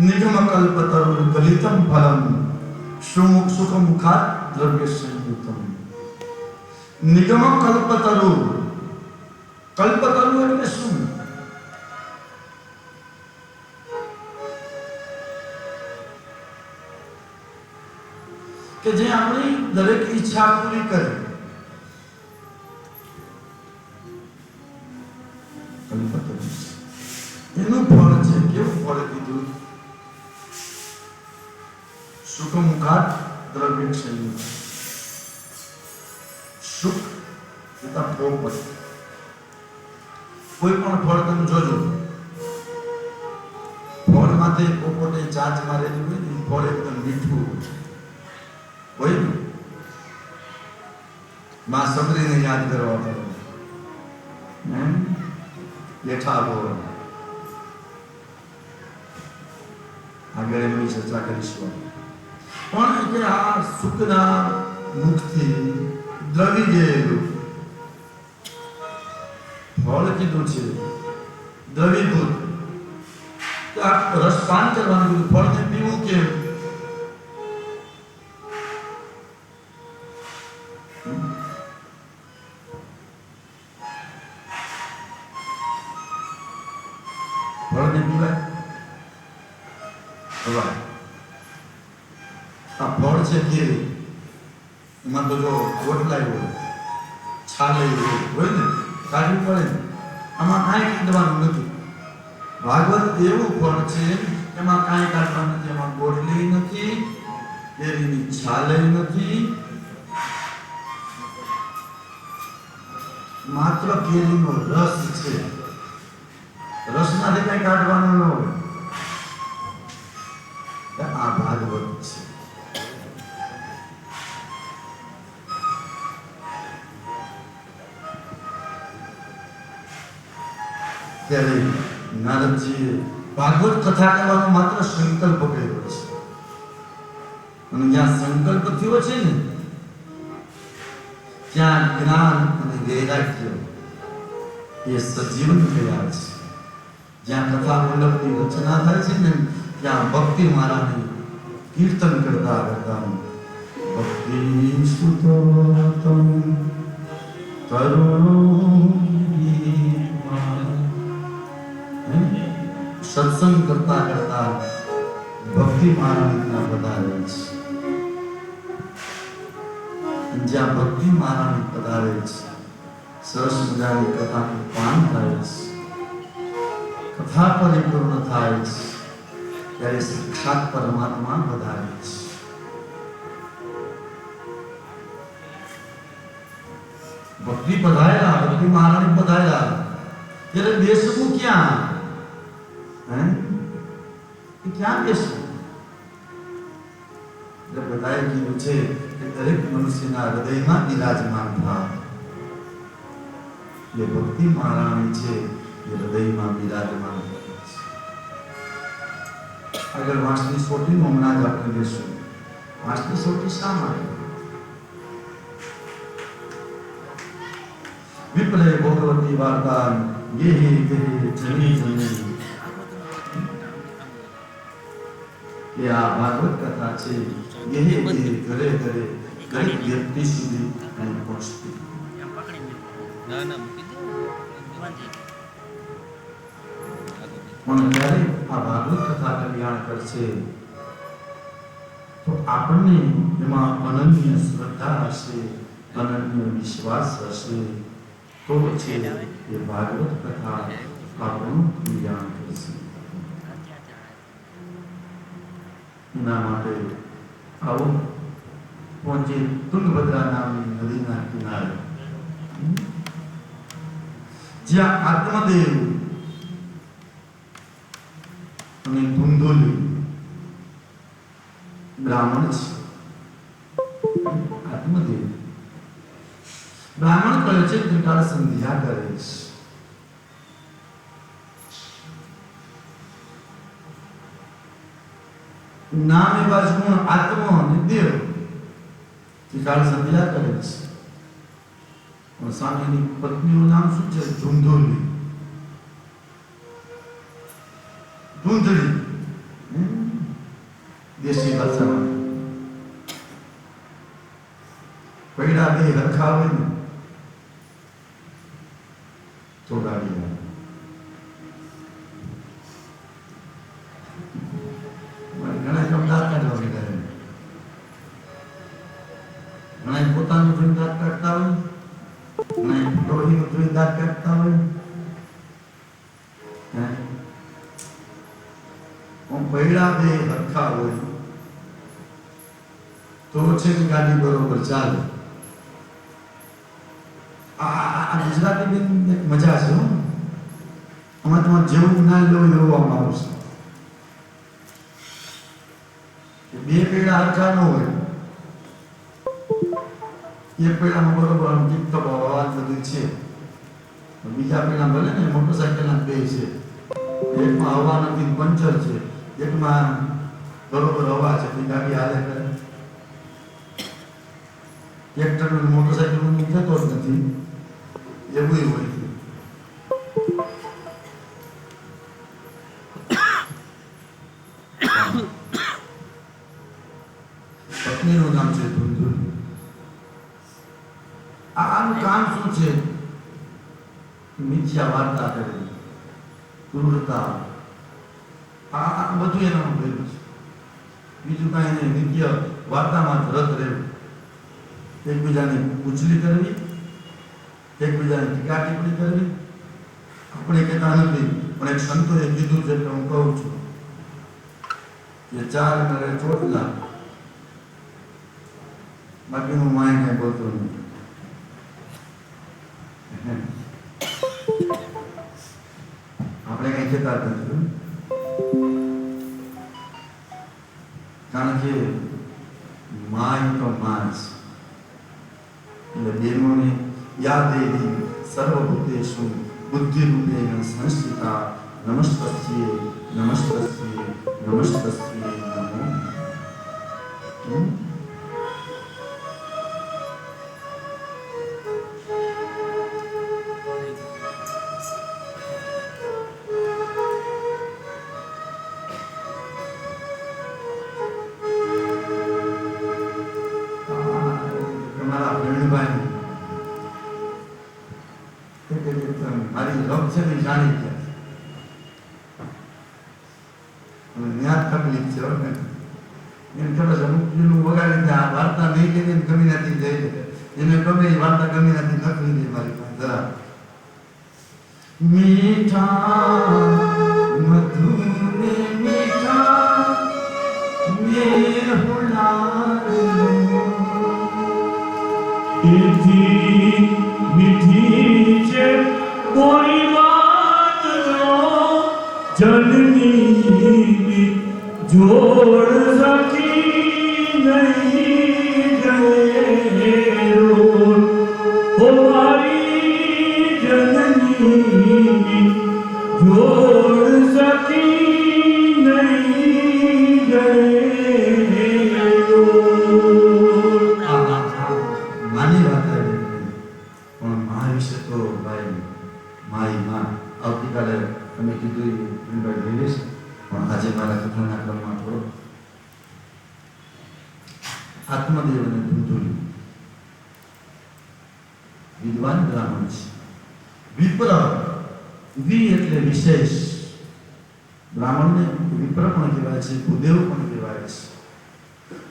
નિગમ કલ્પતરુ ગલિતમ ફલમ સુખ મુખાત દ્રવ્ય સંયુતમ. નિગમ કલ્પતરુ. કલ્પતરુ એટલે શું? કે જે આપણી દરેક ઈચ્છા પૂરી કરે. એનું ફળ છે. કેવું ફળ કીધું? સુખ મુખાત દ્રવ્ય સંયુક્ત. સુખ તથા પોપટ. કોઈ પણ ફળ તમે જોજો, ફળ માથે પોપટે ચાંચ મારેલી હોય ને, ફળ એકદમ મીઠું હોય ને. માં સબરીને યાદ કરવા પડે. બેઠા બોલ આગળ એમની ચર્ચા કરીશું. પણ કે આ સુખના મુખથી દ્રવી ગયેલું ફળ કીધું છે, દ્રવીભૂત. રસપાન કરવાનું કીધું. ફળને પીવું કેમ? ફળને પીવાય? આ ફળ છે કેરી, એમાં તો જો ગોટલાય હોય, છાલય હોય ને, કાઢવી પડે ને. આમાં કાંઈ કાઢવાનું નથી. ભાગવત એવું ફળ છે એમાં કાંઈ કાઢવાનું નથી. એમાં ગોટલી નથી, કેરીની છાલય નથી, માત્ર કેરીનો રસ છે. રસમાંથી કઈ કાઢવાનું ન હોય. આ ભાગવત છે. ત્યારે નારદજીએ ભાગવત કથા કરવાનો માત્ર સંકલ્પ કર્યો છે. અને જ્યાં સંકલ્પ થયો છે ને ત્યાં જ્ઞાન અને વૈરાગ્ય એ સજીવન થયા છે. જ્યાં કથા મંડપની રચના થાય છે ને ત્યાં ભક્તિ મારાને કીર્તન કરતા કરતા ભક્તિ સુતોતમ કરુણો સત્સંગ કરતા કરતા ભક્તિ મારાણીના પધારે છે. જ્યાં ભક્તિ મારાણી પધારે છે સરસ મજાની કથાનું પાન થાય છે, કથા પરિપૂર્ણ થાય છે, ત્યારે સાક્ષાત પરમાત્મા વધારે છે. ભક્તિ પધારેલા, ભક્તિ મહારાણી પધારેલા ત્યારે બેસવું ક્યાં? હે? ક્યાં બેસવું? એટલે બધાએ કીધું છે કે દરેક મનુષ્યના હૃદયમાં બિરાજમાન થાય. એ ભક્તિ મહારાણી છે, એ હૃદયમાં બિરાજમાન છે. આગળ વાંસની સોટીનું હમણાં જ આપણે લેશું. વાંસની સોટી શા માટે? વિપ્લય ભગવતી વાર્તા ગેહે ગેહે જની જની. એ આ ભાગવત કથા છે, ગેહે ગેહે ઘરે ઘરે દરેક વ્યક્તિ સુધી અહીં પહોંચતી. પણ જ્યારે આ ભાગવત કથા કલ્યાણ કરશે તો આપણને એમાં અનન્ય શ્રદ્ધા હશે, અનન્ય વિશ્વાસ હશે, તો છે એ ભાગવત કથા આપણું કલ્યાણ કરશે. એના માટે આવો પહોંચે તુંગભદ્રા નામની નદીના કિનારે, જ્યાં આત્મદેવ અને ધુંધુલી બ્રાહ્મણ છે. આત્મદેવ બ્રાહ્મણ કહે છે, ત્રિકાળ સંધ્યા કરે છે. નામ એવા જ ગુણ આત્મ અને દેવ ત્રિકાળ સંધ્યા કરે છે. પણ સ્વામીની પત્નીનું નામ શું છે? ધુંધુલી, ધૂંધળી, દેશી ભાષામાં. પૈડા બે હરખા હોય ને તો ગાડી આવે. ઘણા કમદાર કાઢવા કરે, ઘણા પોતાનું જોઈને દાંત કાઢતા હોય, ઘણા ડોહીનું જોઈને દાંત કાઢતા હોય. પૈડા બે હરખા હોય તો છે કે ગાડી બરોબર ચાલે. આ ગુજરાતી બેન એક મજા છે. આમાં તમારે જેવું જ્ઞાન લેવું એવું આમાં આવશે. બે પૈડા હરખા ન હોય, એક પૈડામાં બરોબર ટીપટોપ અવાજ બધું છે, બીજા પૈડા ભલે ને મોટરસાઇકલના બે છે, એકમાં હવા નથી, પંચર છે, એકમાં બરોબર હવા છે, ગાડી હાલે કરે. ટ્રેક્ટર મોટરસાઇકલ જતો જ નથી, એવું હોય. પત્નીનું નામ છે ધુંધુલી. આનું કામ શું છે? મિથ્યા વાર્તા કરે, ક્રૂરતા, આ બધું એનામાં ભરેલું છે. બીજું કાંઈ નહીં, નિત્ય વાર્તામાં જ રત રહેવું, એકબીજાને ઉછલી કરવી, એકબીજાને ટીકા ટિપ્પણી કરવી. આપણે કહેતા નથી, પણ એક સંતોએ કીધું છે એટલે હું કહું છું કે ચાર નરે ચોટલા, બાકીનું માય કાંઈ બોલતો નથી. આપણે કઈ કહેતા નથી, કારણ કે માય તો માય છે. એટલે બેનોને યાદ એવી સર્વભૂતેષુ બુદ્ધિરૂપેણ સંસ્થિતા નમસ્તસ્યે નમસ્તસ્યે નમસ્તસ્યે નમો. મારી રબ છે ને જાણી ગયા, ત્યાં તકલીફ છે. એમ થોડા અમુક વગાડી દે, આ વાર્તા નહીં કે ગમી નથી જઈ એને ગમે એ વાર્તા ગમે નથી નકરી દે મારી પાસે જરા. મીઠા મધુને મીઠા એથી મીઠી છે કોઈ વાત જો જનની જોડ સકી નહીં ગયેલો ઓ મારી જનની જોડ સકી નહીં ગયેલો. માની વાત આવી પણ મા વિશે તો ભાઈ મારી માં આવતીકાલે તમે કીધું ભાઈ લઈશ પણ આજે મારા કથાના ક્રમમાં થોડો આત્મદેવને ધૂંધુલ્યું વિદ્વાન બ્રાહ્મણ છે. વિપ્ર વિ એટલે વિશેષ. બ્રાહ્મણને વિપ્ર પણ કહેવાય છે, ભૂદેવ પણ કહેવાય છે.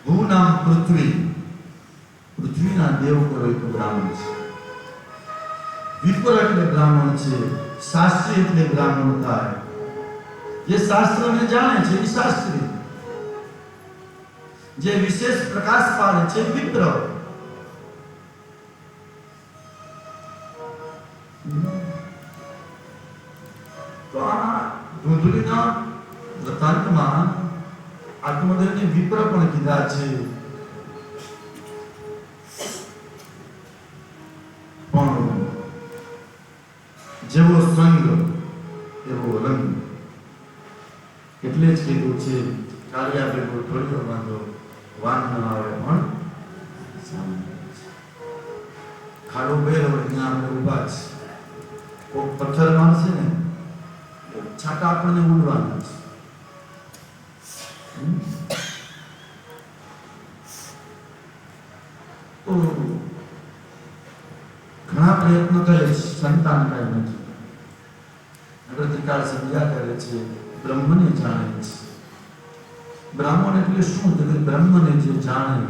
ભૂ નામ પૃથ્વી, પૃથ્વીના દેવ કરો તો બ્રાહ્મણ છે. વિપ્ર એટલે બ્રાહ્મણ છે. શાસ્ત્રી એટલે બ્રાહ્મણ થાય. જે શાસ્ત્રને જાણે છે એ શાસ્ત્રી, જે વિશેષ પ્રકાશ પાડે છે વિપ્ર. તો આ ધૂંધળીના વૃત્તાંતમાં આત્મદેવને વિપ્ર પણ કીધા છે. પણ જેવો સંગ એવો રંગ, એટલે જ કીધું છે કાળિયા ભેગો ઢોળિયો બાંધો વાન ન આવે પણ સામે. ખાડો બેર હોય ત્યાં આપણે ઊભા છે, કોઈ પથ્થર મારશે ને છાંટા આપણને ઉડવાના છે. તો ઘણા પ્રયત્નો કરે છે, સંતાન કાંઈ નથી. અગ્રધિકાર સમજ્યા કરે છે, બ્રહ્મને જાણે છે. બ્રાહ્મણ એટલે શું? તો કે બ્રહ્મને જે જાણે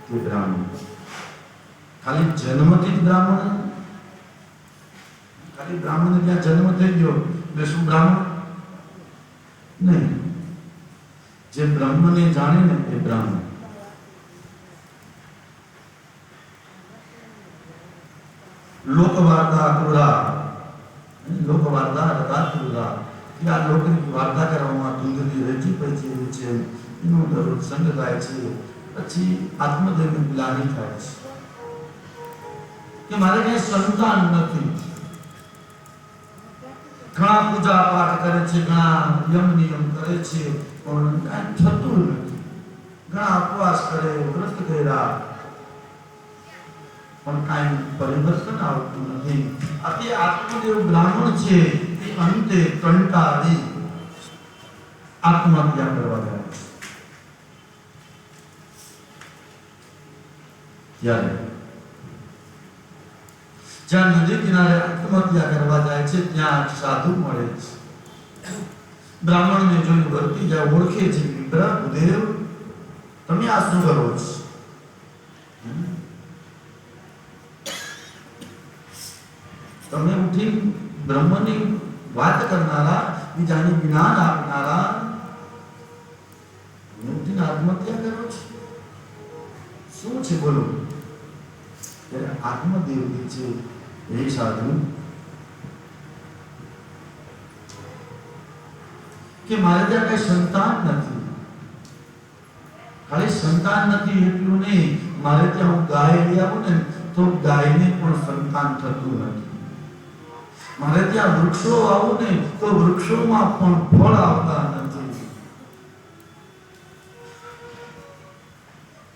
તે બ્રાહ્મણ. ખાલી જન્મથી જ બ્રાહ્મણ, ખાલી બ્રાહ્મણ ત્યાં જન્મ થઈ ગયો એટલે શું બ્રાહ્મણ નહીં. જે બ્રહ્મને જાણે ને એ બ્રાહ્મણ. લોકવાર્તા ક્રૂરા, લોકવાર્તા રતા ક્રૂરા. આ લોકની વાર્તા કરવામાં ધૂંધળી રચી પચી છે, એનો દરરોજ સંગ થાય છે. પછી આત્મદેવની ગ્લાનિ થાય છે કે મારે કઈ સંતાન નથી. ઘણા પૂજા પાઠ કરે છે, ઘણા યમ નિયમ કરે છે, પણ કાંઈ થતું નથી. ઘણા ઉપવાસ કરે, વ્રત કર્યા, પણ કાંઈ પરિવર્તન આવતું નથી. આથી આત્મદેવ બ્રાહ્મણ છે એ અંતે કંટાળી આત્મહત્યા કરવા જાય છે. ત્યારે જ્યાં નદી કિનારે આત્મહત્યા કરવા જાય છે ત્યાં સાધુ મળે છે. બ્રાહ્મણને જોઈને વર્તી જાય, ઓળખે છે. ભૂદેવ, તમે આ શું કરો છો? તમે ઉઠી બ્રહ્મની વાત કરનારા, બીજાને જ્ઞાન આપનારા, તમે ઉઠીને આત્મહત્યા કરો છો, શું છે બોલો? ત્યારે આત્મદેવ છે એ સાધુ કે મારે ત્યાં કઈ સંતાન નથી. ખાલી સંતાન નથી એટલું નહીં, મારે ત્યાં હું ગાય લઈ આવું ને તો ગાયને પણ સંતાન થતું નથી. મારે ત્યાં વૃક્ષો આવું ને તો વૃક્ષોમાં પણ ફળ આવતા નથી.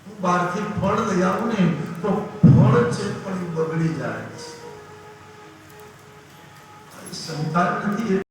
હું બહારથી ફળ લઈ આવું ને તો ફળ છે પણ બગડી જાય છે. સંતાન નથી.